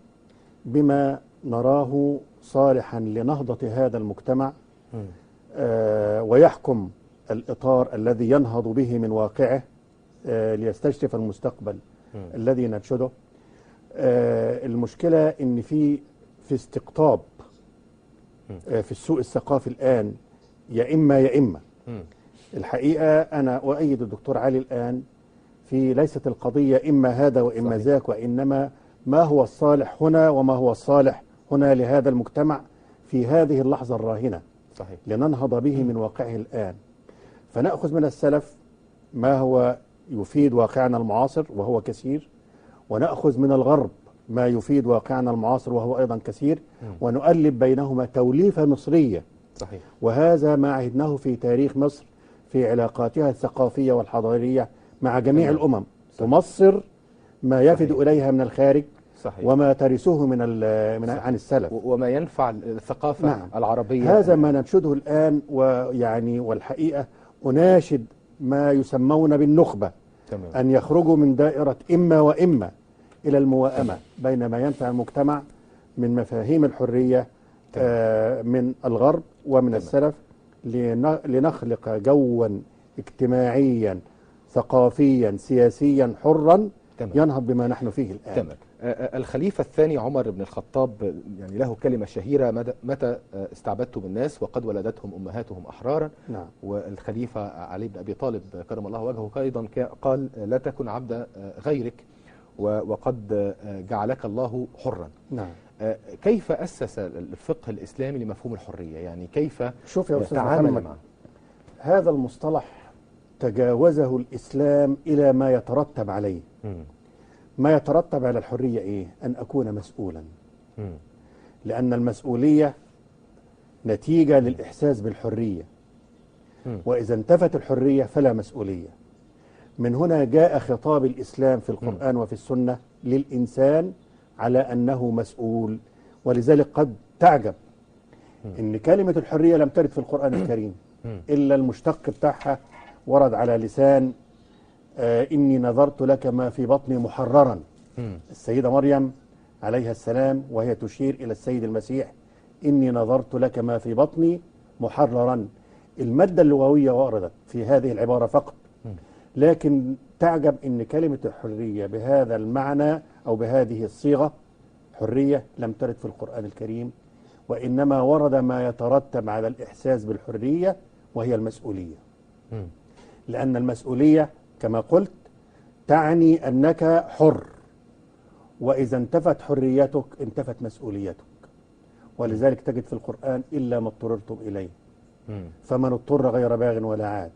بما نراه صالحا لنهضة هذا المجتمع، ويحكم الإطار الذي ينهض به من واقعه ليستشرف المستقبل الذي ننشده. المشكلة إن في استقطاب في السوق الثقافي الآن، يا إما الحقيقة أنا أؤيد الدكتور علي الآن في ليست القضية إما هذا وإما ذاك، وإنما ما هو الصالح هنا وما هو الصالح هنا لهذا المجتمع في هذه اللحظة الراهنة. صحيح. لننهض به من واقعه الآن، فنأخذ من السلف ما هو يفيد واقعنا المعاصر وهو كثير، ونأخذ من الغرب ما يفيد واقعنا المعاصر وهو أيضا كثير، ونؤلف بينهما توليفة مصرية. صحيح. وهذا ما عهدناه في تاريخ مصر في علاقاتها الثقافية والحضارية مع جميع الأمم، تمصر ما يفد إليها من الخارج. صحيح. وما ترثه عن السلف، وما ينفع الثقافة العربية. هذا ما ننشده الآن، ويعني والحقيقة أناشد ما يسمون بالنخبة أن يخرجوا من دائرة إما وإما إلى الموائمة بين ما ينفع المجتمع من مفاهيم الحرية من الغرب ومن السلف، لنخلق جوا اجتماعيا ثقافيا سياسيا حرا ينهض بما نحن فيه الآن. الخليفة الثاني عمر بن الخطاب يعني له كلمة شهيرة: متى استعبدتم الناس وقد ولدتهم أمهاتهم أحرارا. نعم. والخليفة علي بن أبي طالب كرم الله وجهه أيضا قال: لا تكن عبد غيرك وقد جعلك الله حرا. نعم. كيف أسس الفقه الإسلامي لمفهوم الحرية؟ يعني كيف شوف يا أستاذ تعامل محمد، معه؟ هذا المصطلح تجاوزه الإسلام إلى ما يترتب عليه. ما يترتب على الحرية إيه؟ أن أكون مسؤولا، لأن المسؤولية نتيجة للإحساس بالحرية، وإذا انتفت الحرية فلا مسؤولية. من هنا جاء خطاب الإسلام في القرآن وفي السنة للإنسان على أنه مسؤول. ولذلك قد تعجب إن كلمة الحرية لم ترد في القرآن الكريم إلا المشتق بتاعها ورد على لسان إني نذرت لك ما في بطني محررا. السيدة مريم عليها السلام وهي تشير إلى السيد المسيح: إني نذرت لك ما في بطني محررا. المادة اللغوية وردت في هذه العبارة فقط، لكن تعجب إن كلمة الحرية بهذا المعنى أو بهذه الصيغة حرية لم ترد في القرآن الكريم، وإنما ورد ما يترتب على الإحساس بالحرية وهي المسؤولية. لأن المسؤولية كما قلت تعني أنك حر، وإذا انتفت حريتك انتفت مسؤوليتك. ولذلك تجد في القرآن: إلا ما اضطررتم إليه فمن اضطر غير باغ ولا عاد.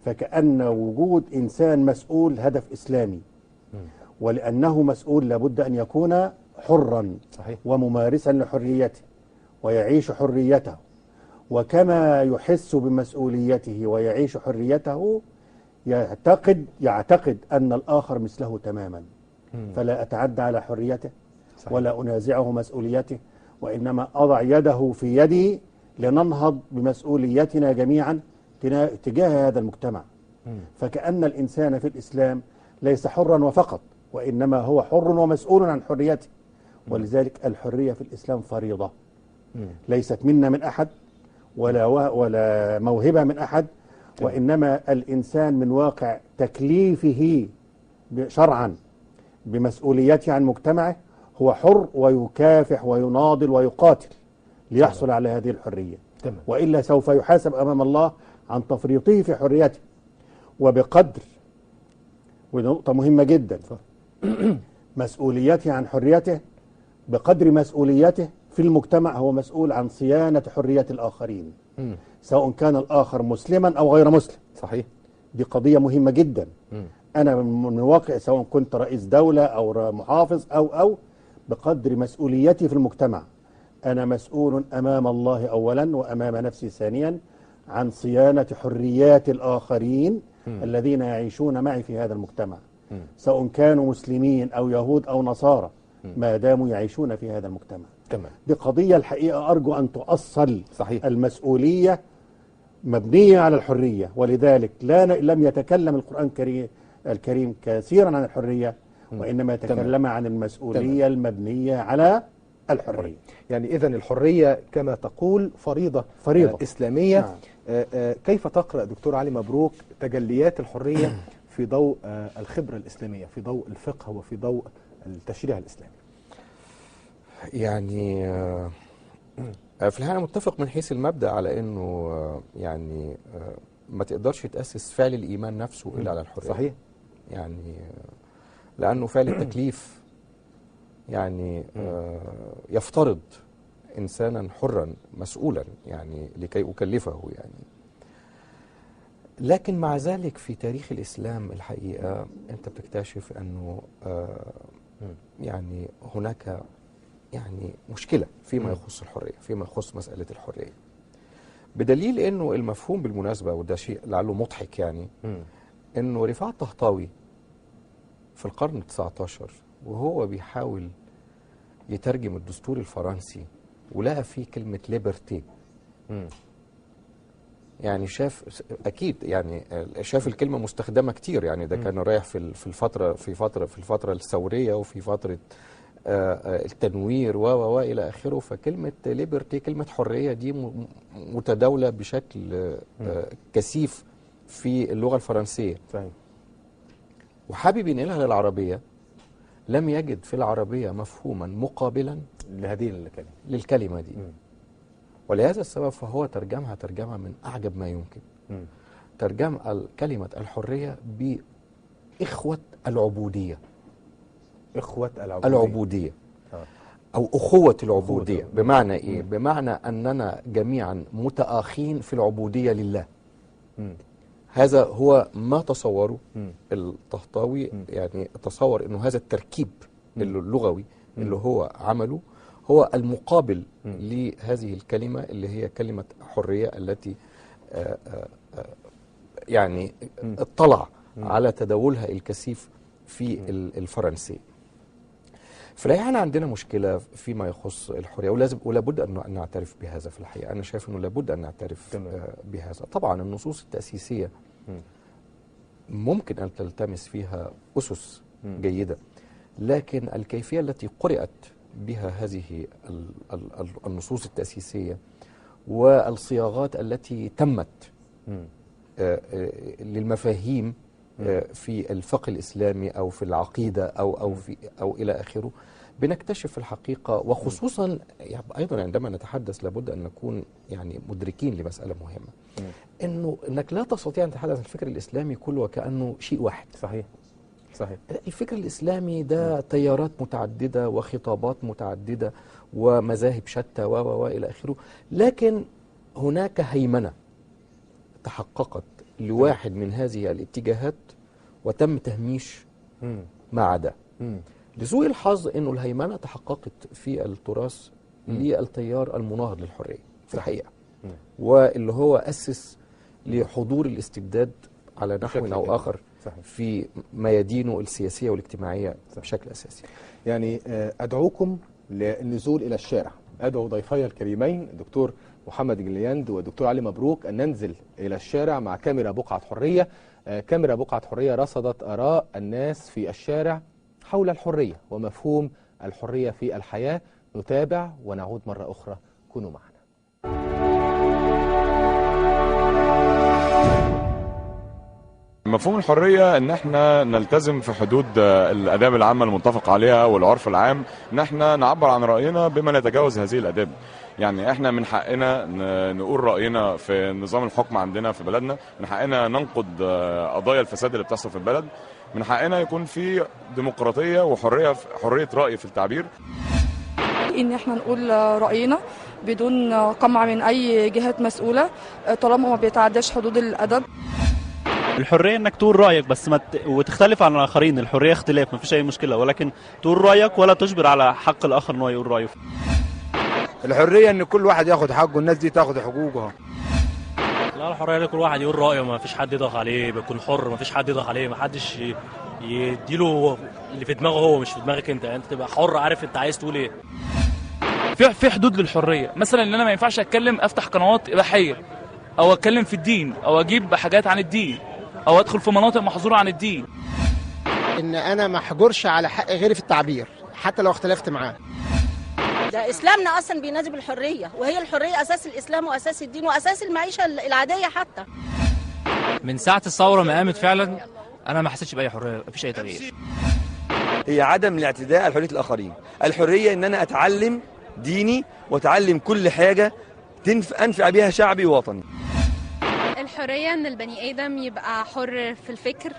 فكأن وجود إنسان مسؤول هدف إسلامي، ولأنه مسؤول لابد أن يكون حرا صحيح. وممارسا لحريته ويعيش حريته، وكما يحس بمسؤوليته ويعيش حريته يعتقد أن الآخر مثله تماما. فلا أتعدى على حريته صحيح. ولا أنازعه مسؤوليته، وإنما أضع يده في يدي لننهض بمسؤوليتنا جميعا تجاه هذا المجتمع. فكأن الإنسان في الإسلام ليس حرا وفقط، وإنما هو حر ومسؤول عن حريته. ولذلك الحرية في الإسلام فريضة، ليست منا من أحد ولا موهبة من أحد، وإنما الإنسان من واقع تكليفه شرعا بمسؤوليته عن مجتمعه هو حر ويكافح ويناضل ويقاتل ليحصل على هذه الحرية. وإلا سوف يحاسب أمام الله عن تفريطه في حريته. وبقدر، ونقطة مهمة جدا، مسؤوليته عن حريته بقدر مسؤوليته في المجتمع هو مسؤول عن صيانة حرية الآخرين، سواء كان الآخر مسلما أو غير مسلم. صحيح. دي قضية مهمة جدا. أنا من واقع سواء كنت رئيس دولة أو محافظ أو بقدر مسؤوليتي في المجتمع أنا مسؤول أمام الله أولا وأمام نفسي ثانيا عن صيانة حريات الآخرين الذين يعيشون معي في هذا المجتمع، سواء كانوا مسلمين أو يهود أو نصارى، ما داموا يعيشون في هذا المجتمع. دي قضية الحقيقة أرجو أن تؤصل. صحيح. المسؤولية مبنية على الحرية، ولذلك لم يتكلم القرآن الكريم كثيرا عن الحرية، وإنما يتكلم عن المسؤولية المبنية على الحرية. يعني إذن الحرية كما تقول فريضة إسلامية. نعم. كيف تقرأ دكتور علي مبروك تجليات الحرية في ضوء الخبرة الإسلامية، في ضوء الفقه وفي ضوء التشريع الإسلامي؟ يعني في الحقيقة متفق من حيث المبدأ على أنه يعني ما تقدرش تأسس فعل الإيمان نفسه إلا على الحرية. صحيح. يعني لأنه فعل التكليف يعني يفترض إنسانا حرا مسؤولا يعني لكي أكلفه يعني. لكن مع ذلك في تاريخ الإسلام الحقيقة أنت بتكتشف أنه يعني هناك يعني مشكلة فيما يخص الحرية، فيما يخص مسألة الحرية، بدليل أنه المفهوم بالمناسبة، وده شيء لعله مضحك يعني، أنه رفاعة الطهطاوي في القرن ال19 وهو بيحاول يترجم الدستور الفرنسي ولقى فيه كلمة ليبرتي، يعني شاف أكيد يعني شاف الكلمة مستخدمة كتير، يعني ده كان رايح في الفترة الثورية وفي فترة التنوير والى اخره. فكلمه ليبرتي، كلمه حريه، دي متداوله بشكل كثيف في اللغه الفرنسيه. صحيح. وحابب ينقلها للعربيه لم يجد في العربية مفهوما مقابلا لهذه الكلمة للكلمة دي. ولهذا السبب فهو ترجمها ترجمة من أعجب ما يمكن. ترجم كلمة الحرية بإخوة العبودية. إخوة العبودية أو أخوة العبودية. بمعنى إيه؟ بمعنى أننا جميعا متآخين في العبودية لله. هذا هو ما تصوره الطهطاوي. يعني تصور أنه هذا التركيب اللغوي اللي هو عمله هو المقابل لهذه الكلمة اللي هي كلمة حرية التي يعني اطلع على تداولها الكثيف في الفرنسي. فالحقيقة عندنا مشكلة فيما يخص الحرية، ولابد أن نعترف بهذا. في الحقيقة أنا شايف أنه لابد أن نعترف بهذا. طبعا النصوص التأسيسية ممكن أن تلتمس فيها أسس جيدة، لكن الكيفية التي قرأت بها هذه النصوص التأسيسية والصياغات التي تمت للمفاهيم في الفقه الإسلامي أو في العقيدة أو إلى آخره، بنكتشف في الحقيقة. وخصوصا أيضا عندما نتحدث لابد أن نكون يعني مدركين لمسألة مهمة، إنك لا تستطيع أن تتحدث عن الفكر الإسلامي كله وكأنه شيء واحد. صحيح. الفكر الإسلامي ده تيارات متعددة وخطابات متعددة ومذاهب شتى وإلى آخره، لكن هناك هيمنة تحققت لواحد من هذه الاتجاهات وتم تهميش ما عدا. لسوء الحظ أنه الهيمنة تحققت في التراث للتيار المناهض للحرية في الحقيقة، واللي هو أسس لحضور الاستبداد على نحو أو آخر في ميادينه السياسية والاجتماعية بشكل أساسي. يعني أدعوكم للنزول إلى الشارع. أدعو ضيفي الكريمين الدكتور محمد جلياند والدكتور علي مبروك أن ننزل إلى الشارع مع كاميرا بقعة حرية. كاميرا بقعة حرية رصدت آراء الناس في الشارع حول الحرية ومفهوم الحرية في الحياة. نتابع ونعود مرة أخرى، كونوا معنا. مفهوم الحرية ان احنا نلتزم في حدود الاداب العامة المتفق عليها والعرف العام، ان احنا نعبر عن رأينا بما نتجاوز هذه الاداب. يعني احنا من حقنا نقول رأينا في نظام الحكم عندنا في بلدنا، من حقنا ننقد قضايا الفساد اللي بتحصل في البلد، من حقنا يكون في ديمقراطية وحرية رأي في التعبير. ان احنا نقول رأينا بدون قمع من اي جهات مسؤولة طالما ما بيتعداش حدود الادب. الحرية انك تقول رأيك بس وتختلف عن الاخرين. الحرية اختلاف، ما فيش اي مشكلة، ولكن تقول رأيك ولا تجبر على حق الاخر انه يقول رأيه. الحرية ان كل واحد ياخد حقه، الناس دي تاخد حقوقها. لا، الحرية كل واحد يقول رأيه، ما فيش حد يضغط عليه، بيكون حر، ما فيش حد يضغط عليه، ما حدش يديله اللي في دماغه هو مش في دماغك انت. انت تبقى حر، عارف انت عايز تقول ايه. في حدود للحرية. مثلا ان انا ما ينفعش اتكلم افتح قنوات اباحية، او اتكلم في الدين، او اجيب حاجات عن الدين، او ادخل في مناطق محظورة عن الدين. ان انا ما احجرش على حق غيري في التعبير حتى لو اختلفت معاه. ده اسلامنا اصلا بينادي بالحريه، وهي الحريه اساس الاسلام واساس الدين واساس المعيشه العاديه حتى. من ساعه الثوره ما قامت فعلا انا ما حسيتش باي حريه، مفيش اي تغيير. هي عدم الاعتداء على حريه الاخرين. الحريه ان انا اتعلم ديني واتعلم كل حاجه انفع بها شعبي ووطني. الحريه ان البني ادم يبقى حر في الفكر،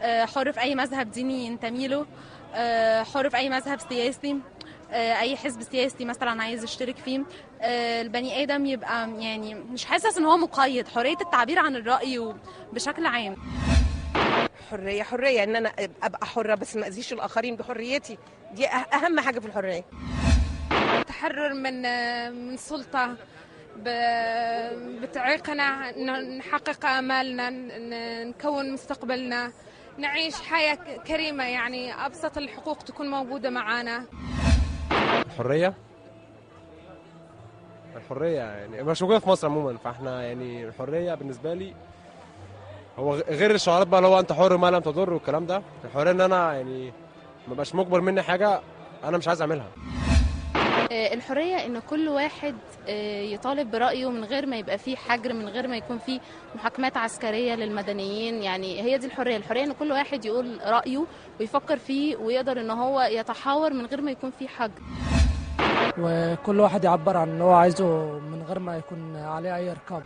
حر في اي مذهب ديني ينتمي له، حر في اي مذهب سياسي، اي حزب سياسي مثلا عايز يشترك فيه. البني ادم يبقى يعني مش حاسس ان هو مقيد، حريه التعبير عن الراي بشكل عام. حريه ان انا ابقى حره بس ما اذيش الاخرين بحريتي، دي اهم حاجه في الحريه. تحرر من سلطه بتعيقنا، نحقق امالنا، نكون مستقبلنا، نعيش حياه كريمه، يعني ابسط الحقوق تكون موجوده معانا. الحريه يعني مش موجوده في مصر عموما، فاحنا يعني الحريه بالنسبه لي هو غير الشعارات بقى اللي هو انت حر ما لم تضر والكلام ده. الحريه ان انا يعني ما بقاش مجبر مني حاجه انا مش عايز اعملها. الحرية إن كل واحد يطالب برأيه من غير ما يبقى فيه حجر، من غير ما يكون فيه محاكمات عسكرية للمدنيين. يعني هي دي الحرية. الحرية إن كل واحد يقول رأيه ويفكر فيه ويقدر إن هو يتحاور من غير ما يكون فيه حجر، وكل واحد يعبر عن اللي هو عايزه من غير ما يكون عليه أي رقابة.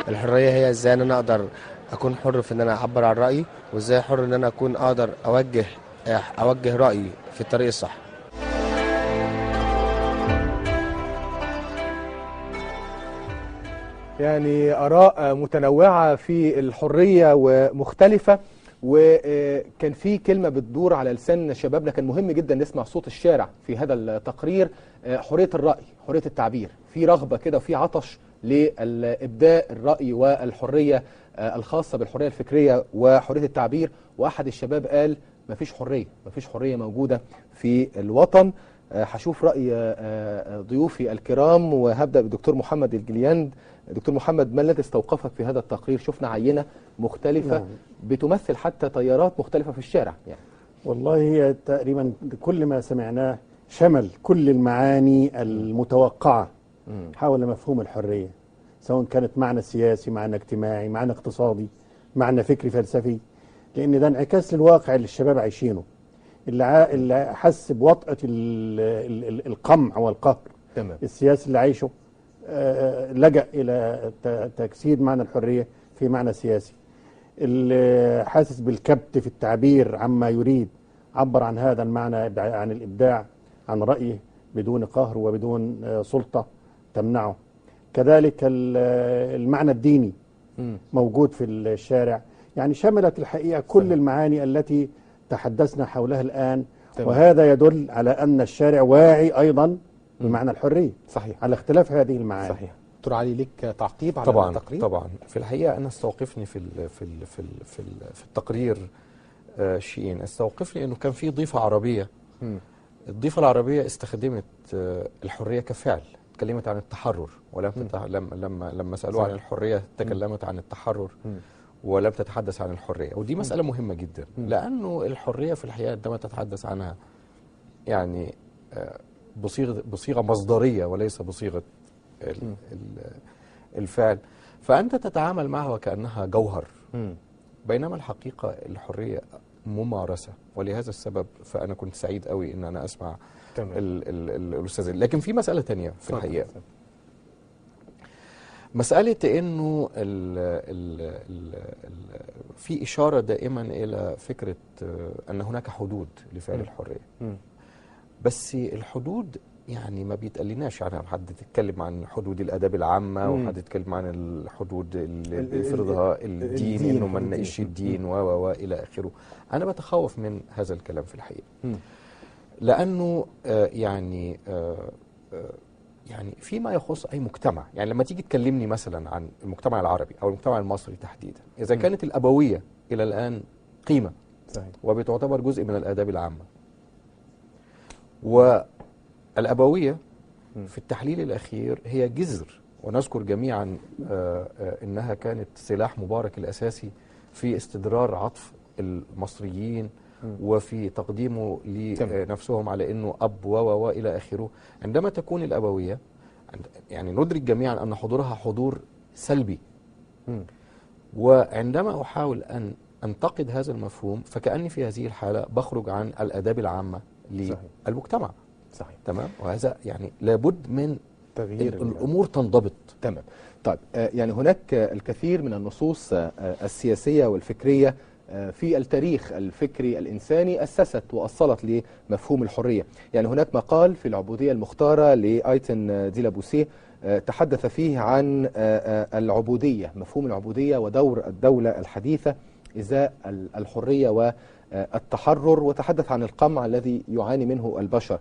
الحرية هي ازاي ان انا اقدر اكون حر في ان انا اعبر عن رأيي، وازاي حر ان انا اكون اقدر اوجه رأيي في الطريق الصح. يعني آراء متنوعة في الحرية ومختلفة، وكان في كلمة بتدور على لسان شبابنا كان مهم جدا نسمع صوت الشارع في هذا التقرير. حرية الرأي، حرية التعبير، في رغبة كده وفي عطش للإبداء الرأي والحرية الخاصة بالحرية الفكرية وحرية التعبير. وأحد الشباب قال مفيش حرية، مفيش حرية موجودة في الوطن. هشوف رأي ضيوفي الكرام وهبدأ بالدكتور محمد الجلياند. دكتور محمد، ما الذي استوقفك في هذا التقرير؟ شفنا عينة مختلفة بتمثل حتى تيارات مختلفة في الشارع يعني. والله هي تقريبا كل ما سمعناه شمل كل المعاني المتوقعة حول مفهوم الحرية، سواء كانت معنى سياسي، معنى اجتماعي، معنى اقتصادي، معنى فكري فلسفي، لأن ده انعكاس للواقع اللي الشباب عايشينه، اللي حس بوطأة القمع والقهر السياسي اللي عايشه، لجأ إلى تجسيد معنى الحرية في معنى سياسي. اللي حاسس بالكبت في التعبير عما يريد عبر عن هذا المعنى، عن الإبداع، عن رأيه بدون قهر وبدون سلطة تمنعه. كذلك المعنى الديني موجود في الشارع. يعني شملت الحقيقة كل المعاني التي تحدثنا حولها الآن. وهذا يدل على أن الشارع واعي أيضا بمعنى الحرية. صحيح. على اختلاف هذه المعاني. صحيح. دكتور علي، لك تعقيب على طبعا التقرير؟ طبعا. في الحقيقة أنا استوقفني في التقرير شيئين. استوقفني أنه كان في ضيفة عربية. الضيفة العربية استخدمت الحرية كفعل، تكلمت عن التحرر ولم لما سألوها عن الحرية تكلمت عن التحرر ولم تتحدث عن الحرية. ودي مسألة مهمة جدا، لأنه الحرية في الحقيقة عندما تتحدث عنها يعني بصيغة مصدرية وليس بصيغة الفعل، فأنت تتعامل معها وكأنها جوهر، بينما الحقيقة الحرية ممارسة. ولهذا السبب فأنا كنت سعيد قوي إن أنا أسمع الأستاذ. لكن في مسألة تانية في الحقيقة، مسألة إنه في إشارة دائما إلى فكرة أن هناك حدود لفعل الحرية. بس الحدود يعني ما بيتقلناش، يعني حد يتكلم عن حدود الآداب العامة وحد يتكلم عن الحدود اللي بيفرضها الدين، إنه ما نناقش الدين وإلى آخره. أنا بتخوف من هذا الكلام في الحقيقة، لأنه يعني فيما يخص أي مجتمع، يعني لما تيجي تكلمني مثلا عن المجتمع العربي أو المجتمع المصري تحديدا، إذا كانت الأبوية إلى الآن قيمة وبتعتبر جزء من الآداب العامة، والأبوية في التحليل الأخير هي جذر، ونذكر جميعا إنها كانت سلاح مبارك الأساسي في استدرار عطف المصريين وفي تقديمه لنفسهم على أنه أب وإلى آخره. عندما تكون الأبوية يعني ندرك جميعا أن حضورها حضور سلبي، وعندما أحاول أن أنتقد هذا المفهوم فكأني في هذه الحالة بخرج عن الآداب العامة للمجتمع. صحيح. تمام. وهذا يعني لابد من تغيير الأمور تنضبط. تمام. طيب يعني هناك الكثير من النصوص السياسية والفكرية في التاريخ الفكري الإنساني أسست وأصلت لمفهوم الحرية. يعني هناك مقال في العبودية المختارة لأيتن دي لابوسيه تحدث فيه عن العبودية، مفهوم العبودية ودور الدولة الحديثة إزاء الحرية والتحرر، وتحدث عن القمع الذي يعاني منه البشر.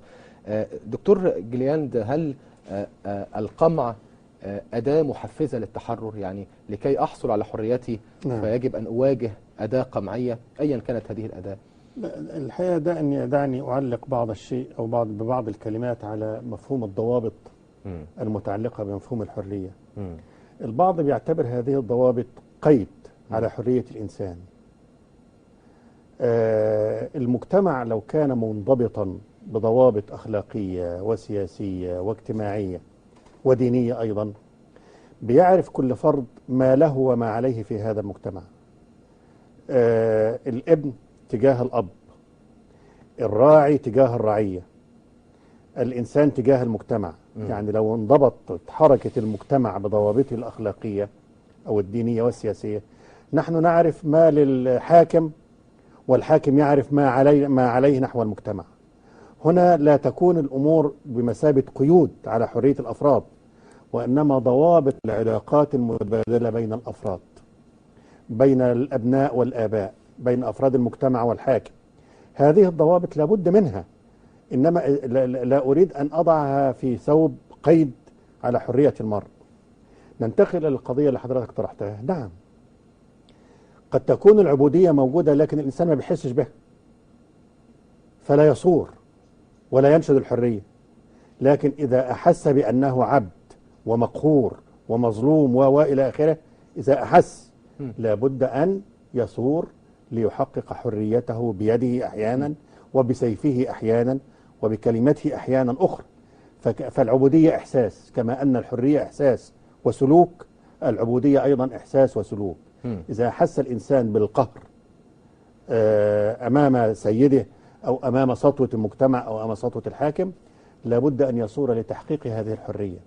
دكتور جلياند، هل القمع أداة محفزة للتحرر؟ يعني لكي أحصل على حريتي فيجب أن أواجه أداة قمعية أيا كانت هذه الأداة؟ الحقيقة دعني أعلق بعض الشيء أو ببعض الكلمات على مفهوم الضوابط المتعلقة بمفهوم الحرية. البعض بيعتبر هذه الضوابط قيد على حرية الإنسان. المجتمع لو كان منضبطا بضوابط أخلاقية وسياسية واجتماعية ودينية أيضا، بيعرف كل فرد ما له وما عليه في هذا المجتمع. الابن تجاه الأب، الراعي تجاه الرعية، الإنسان تجاه المجتمع. يعني لو انضبطت حركة المجتمع بضوابطه الأخلاقية أو الدينية والسياسية، نحن نعرف ما للحاكم والحاكم يعرف ما عليه نحو المجتمع. هنا لا تكون الأمور بمثابة قيود على حرية الأفراد، وإنما ضوابط العلاقات المتبادلة بين الأفراد، بين الأبناء والآباء، بين أفراد المجتمع والحاكم. هذه الضوابط لابد منها، إنما لا أريد أن أضعها في ثوب قيد على حرية المرء. ننتقل إلى القضية اللي حضرتك طرحتها. نعم، قد تكون العبودية موجودة لكن الإنسان ما بيحسش بها، فلا يصور ولا ينشد الحرية. لكن إذا أحس بأنه عبد ومقهور ومظلوم وإلى آخره، إذا أحس لابد أن يصور ليحقق حريته بيده أحيانا، وبسيفه أحيانا، وبكلمته أحيانا أخرى. فالعبودية إحساس، كما أن الحرية إحساس وسلوك، العبودية أيضا إحساس وسلوك. إذا أحس الإنسان بالقهر أمام سيده أو أمام سطوة المجتمع أو أمام سطوة الحاكم، لابد أن يصور لتحقيق هذه الحرية.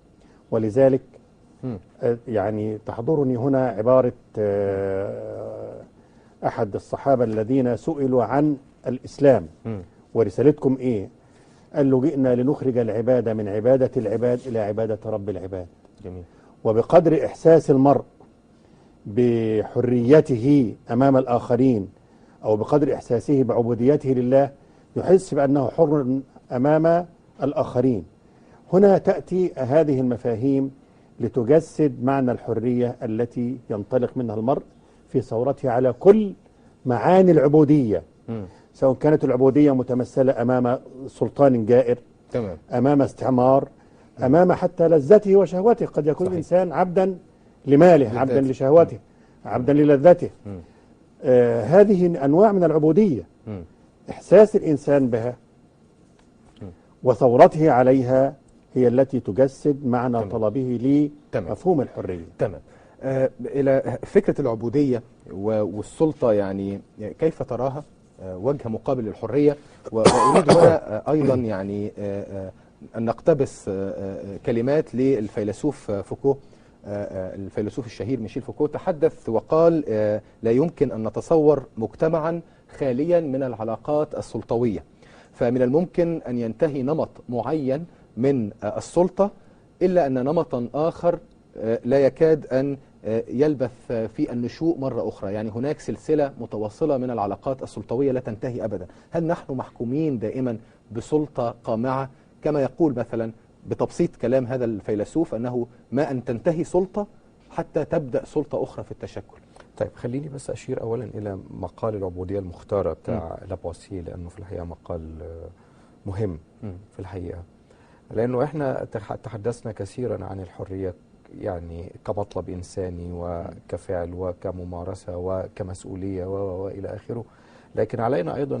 ولذلك يعني تحضرني هنا عبارة أحد الصحابة الذين سئلوا عن الإسلام ورسالتكم إيه؟ قال له: جئنا لنخرج العبادة من عبادة العباد إلى عبادة رب العباد. جميل. وبقدر إحساس المرء بحريته أمام الآخرين، أو بقدر إحساسه بعبوديته لله، يحس بأنه حر أمام الآخرين. هنا تأتي هذه المفاهيم لتجسد معنى الحرية التي ينطلق منها المرء في ثورته على كل معاني العبودية، سواء كانت العبودية متمثلة أمام سلطان جائر، تمام، أمام استعمار، أمام حتى لذته وشهوته. قد يكون الإنسان عبدا لماله، عبدا لشهوته، عبدا للذته. هذه أنواع من العبودية. إحساس الإنسان بها وثورته عليها هي التي تجسد معنى طلبه لمفهوم الحرية. تمام. إلى فكرة العبودية والسلطة، يعني كيف تراها وجه مقابل للحرية؟ وأريد هنا أيضا يعني أن نقتبس كلمات للفيلسوف فوكو، الفيلسوف الشهير ميشيل فوكو، تحدث وقال: لا يمكن أن نتصور مجتمعا خاليا من العلاقات السلطوية، فمن الممكن أن ينتهي نمط معين من السلطة، إلا أن نمطا آخر لا يكاد أن يلبث في النشوء مرة أخرى. يعني هناك سلسلة متواصلة من العلاقات السلطوية لا تنتهي أبدا. هل نحن محكومين دائما بسلطة قامعة، كما يقول مثلا بتبسيط كلام هذا الفيلسوف أنه ما أن تنتهي سلطة حتى تبدأ سلطة أخرى في التشكل؟ طيب، خليني بس أشير أولا إلى مقال العبودية المختارة بتاع لابواسيه، لأنه في الحقيقة مقال مهم في الحقيقة، لأنه إحنا تحدثنا كثيرا عن الحرية يعني كمطلب إنساني وكفعل وكممارسة وكمسؤولية وإلى آخره. لكن علينا أيضا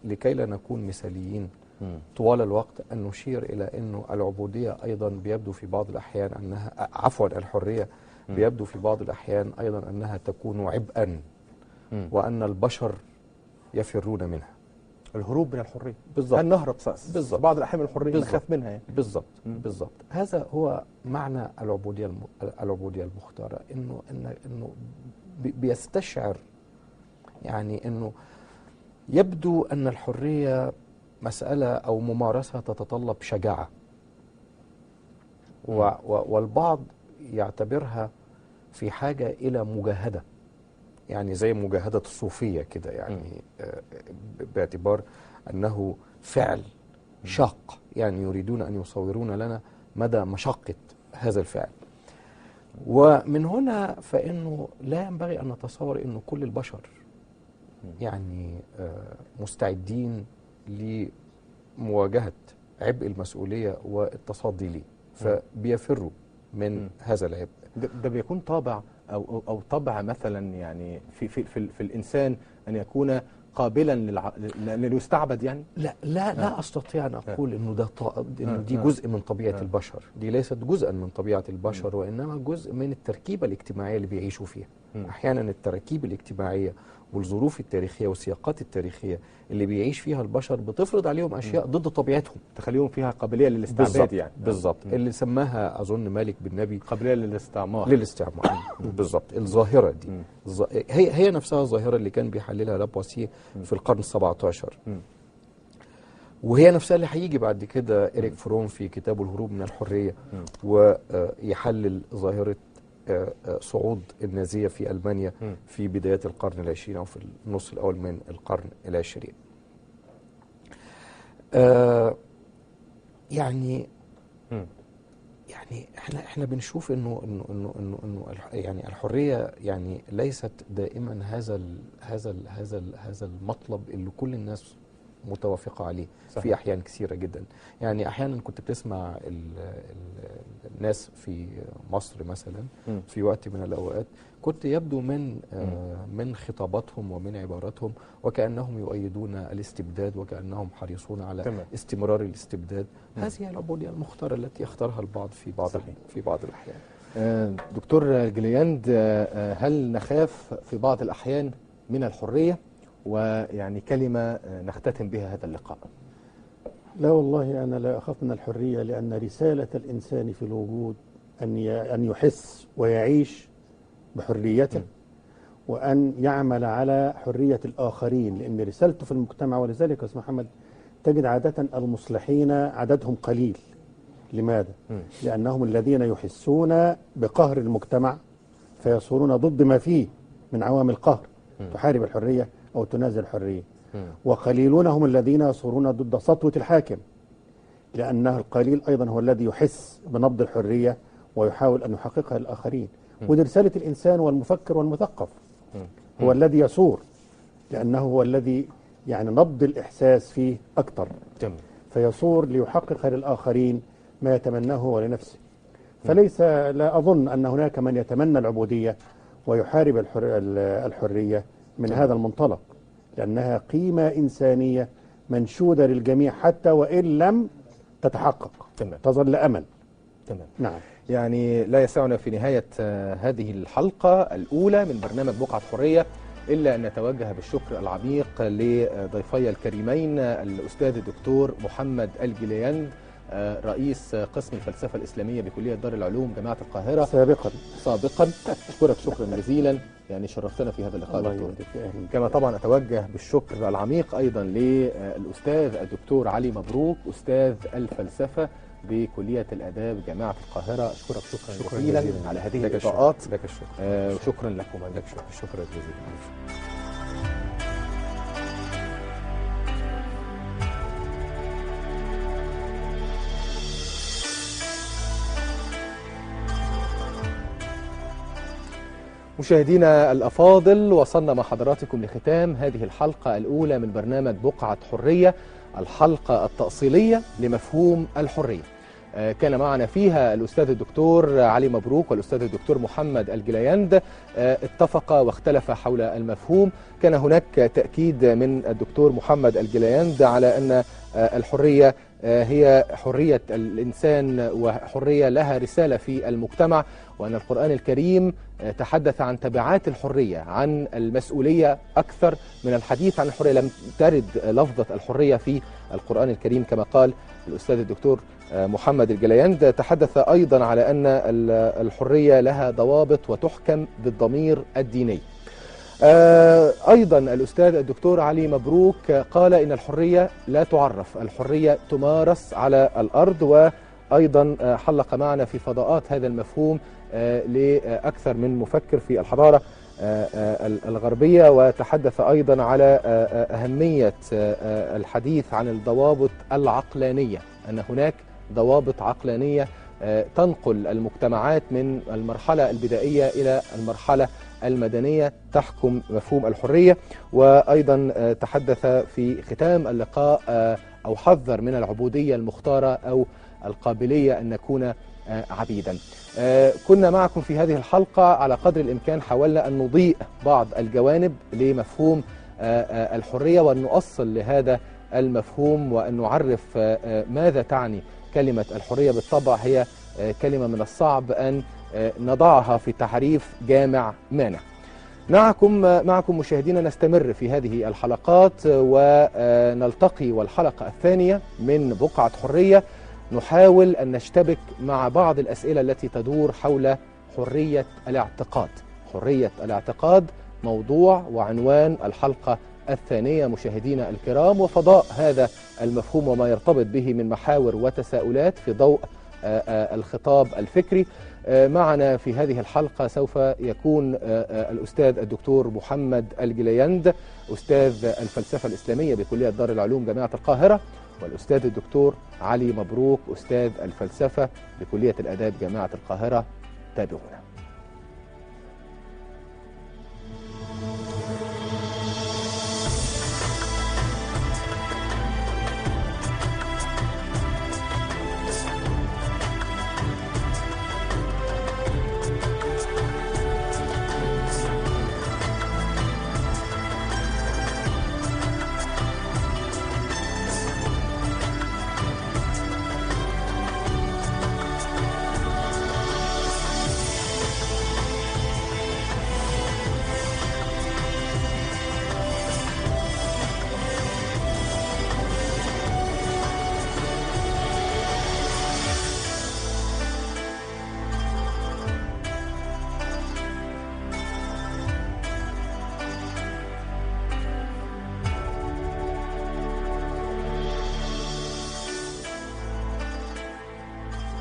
لكي لا نكون مثاليين طوال الوقت أن نشير إلى أنه العبودية أيضا بيبدو في بعض الأحيان أنها الحرية بيبدو في بعض الأحيان أيضا أنها تكون عبئا، وأن البشر يفرون منها. الهروب من الحرية، بالضبط. هل نهرب بالضبط بعض الأحيان من الحرية، نخاف منها يعني. بالضبط. بالضبط. هذا هو معنى العبودية المختارة، إنه بيستشعر يعني إنه يبدو أن الحرية مسألة أو ممارسة تتطلب شجاعة، والبعض يعتبرها في حاجة إلى مجاهدة، يعني زي مجاهدة الصوفية كده، يعني باعتبار أنه فعل شاق، يعني يريدون أن يصورون لنا مدى مشقة هذا الفعل. ومن هنا فإنه لا ينبغي أن نتصور أنه كل البشر يعني مستعدين لمواجهة عبء المسؤولية والتصدي ليه، فبيفروا من هذا العبء. ده بيكون طابع أو طبع مثلا يعني في الإنسان أن يكون قابلا لأنه يستعبد يعني؟ لا أستطيع أن أقول إنه إنه دي جزء من طبيعة البشر. دي ليست جزءا من طبيعة البشر، وإنما جزء من التركيبة الاجتماعية اللي بيعيشوا فيها. أحيانا التراكيب الاجتماعية والظروف التاريخية والسياقات التاريخية اللي بيعيش فيها البشر بتفرض عليهم أشياء ضد طبيعتهم، تخليهم فيها قابلية للاستعباد يعني. بالضبط. اللي سماها أظن مالك بن نبي قابلية للاستعمار. بالضبط. الظاهرة دي هي نفسها الظاهرة اللي كان بيحللها لابواسيه في القرن ال17، وهي نفسها اللي هيجي بعد كده إريك فروم في كتابه الهروب من الحرية ويحلل ظاهرة صعود النازية في ألمانيا في بداية القرن العشرين أو في النص الأول من القرن العشرين. يعني احنا بنشوف انه يعني الحرية يعني ليست دائما هذا المطلب اللي كل الناس متوافقة عليه. صحيح. في أحيان كثيرة جدا، يعني أحيانا كنت بتسمع الناس في مصر مثلا في وقت من الأوقات كنت يبدو من خطاباتهم ومن عباراتهم وكأنهم يؤيدون الاستبداد وكأنهم حريصون على استمرار الاستبداد. هذه العبودية المختارة التي يختارها البعض في بعض الأحيان. دكتور جلياند، هل نخاف في بعض الأحيان من الحرية؟ ويعني كلمة نختتم بها هذا اللقاء. لا والله أنا لا أخاف من الحرية، لأن رسالة الإنسان في الوجود أن يحس ويعيش بحريته وأن يعمل على حرية الآخرين، لأن رسالته في المجتمع. ولذلك يا أستاذ محمد تجد عادة المصلحين عددهم قليل. لماذا؟ لأنهم الذين يحسون بقهر المجتمع فيصورون ضد ما فيه من عوامل قهر تحارب الحرية أو تنازل الحرية، وقليلون هم الذين يصورون ضد سطوة الحاكم، لأنه القليل أيضا هو الذي يحس بنبض الحرية ويحاول أن يحققها للآخرين. ودي رسالة الإنسان والمفكر والمثقف، هو الذي يصور، لأنه هو الذي يعني نبض الإحساس فيه أكثر، فيصور ليحقق للآخرين ما يتمناه هو لنفسه. فليس لا أظن أن هناك من يتمنى العبودية ويحارب الحرية من هذا المنطلق، لأنها قيمة إنسانية منشودة للجميع حتى وإن لم تتحقق. تظل أمل. نعم. يعني لا يسعنا في نهاية هذه الحلقة الأولى من برنامج بقعة حرية إلا أن نتوجه بالشكر العميق لضيفي الكريمين الأستاذ الدكتور محمد الجلياند، رئيس قسم الفلسفة الإسلامية بكلية دار العلوم جامعة القاهرة سابقا. أشكرك شكرا جزيلا، يعني شرفتنا في هذا اللقاء دكتور. كما طبعا أتوجه بالشكر العميق أيضا للأستاذ الدكتور علي مبروك، أستاذ الفلسفة بكلية الآداب جامعة القاهرة. أشكرك شكرا جزيلا على هذه الإضاءات. لك الشكر. وشكرا لكم. لك شكرا جزيلا. مشاهدينا الأفاضل، وصلنا مع حضراتكم لختام هذه الحلقة الأولى من برنامج بقعة حرية، الحلقة التأصيلية لمفهوم الحرية. كان معنا فيها الأستاذ الدكتور علي مبروك والأستاذ الدكتور محمد الجلياند، اتفقا واختلفا حول المفهوم. كان هناك تأكيد من الدكتور محمد الجلياند على أن الحرية هي حرية الإنسان وحرية لها رسالة في المجتمع، وأن القرآن الكريم تحدث عن تبعات الحرية، عن المسؤولية أكثر من الحديث عن الحرية. لم ترد لفظة الحرية في القرآن الكريم كما قال الأستاذ الدكتور محمد الجلياند. تحدث أيضا على أن الحرية لها ضوابط وتحكم بالضمير الديني. أيضا الأستاذ الدكتور علي مبروك قال إن الحرية لا تعرف، الحرية تمارس على الأرض، وأيضا حلق معنا في فضاءات هذا المفهوم لأكثر من مفكر في الحضارة الغربية، وتحدث أيضا على أهمية الحديث عن الضوابط العقلانية، أن هناك ضوابط عقلانية تنقل المجتمعات من المرحلة البدائية إلى المرحلة المدنية تحكم مفهوم الحرية. وأيضا تحدث في ختام اللقاء أو حذر من العبودية المختارة أو القابلية أن نكون عبيدا. كنا معكم في هذه الحلقة على قدر الإمكان، حاولنا أن نضيء بعض الجوانب لمفهوم الحرية وأن نؤصل لهذا المفهوم وأن نعرف ماذا تعني كلمة الحرية. بالطبع هي كلمة من الصعب أن نضعها في تعريف جامع مانع. معكم مشاهدينا نستمر في هذه الحلقات ونلتقي، والحلقة الثانية من بقعة حرية نحاول أن نشتبك مع بعض الأسئلة التي تدور حول حرية الاعتقاد. حرية الاعتقاد موضوع وعنوان الحلقة الثانية مشاهدينا الكرام، وفضاء هذا المفهوم وما يرتبط به من محاور وتساؤلات في ضوء الخطاب الفكري. معنا في هذه الحلقة سوف يكون الأستاذ الدكتور محمد الجليند، أستاذ الفلسفة الإسلامية بكلية دار العلوم جامعة القاهرة، والأستاذ الدكتور علي مبروك، أستاذ الفلسفة بكلية الآداب جامعة القاهرة. تابعونا.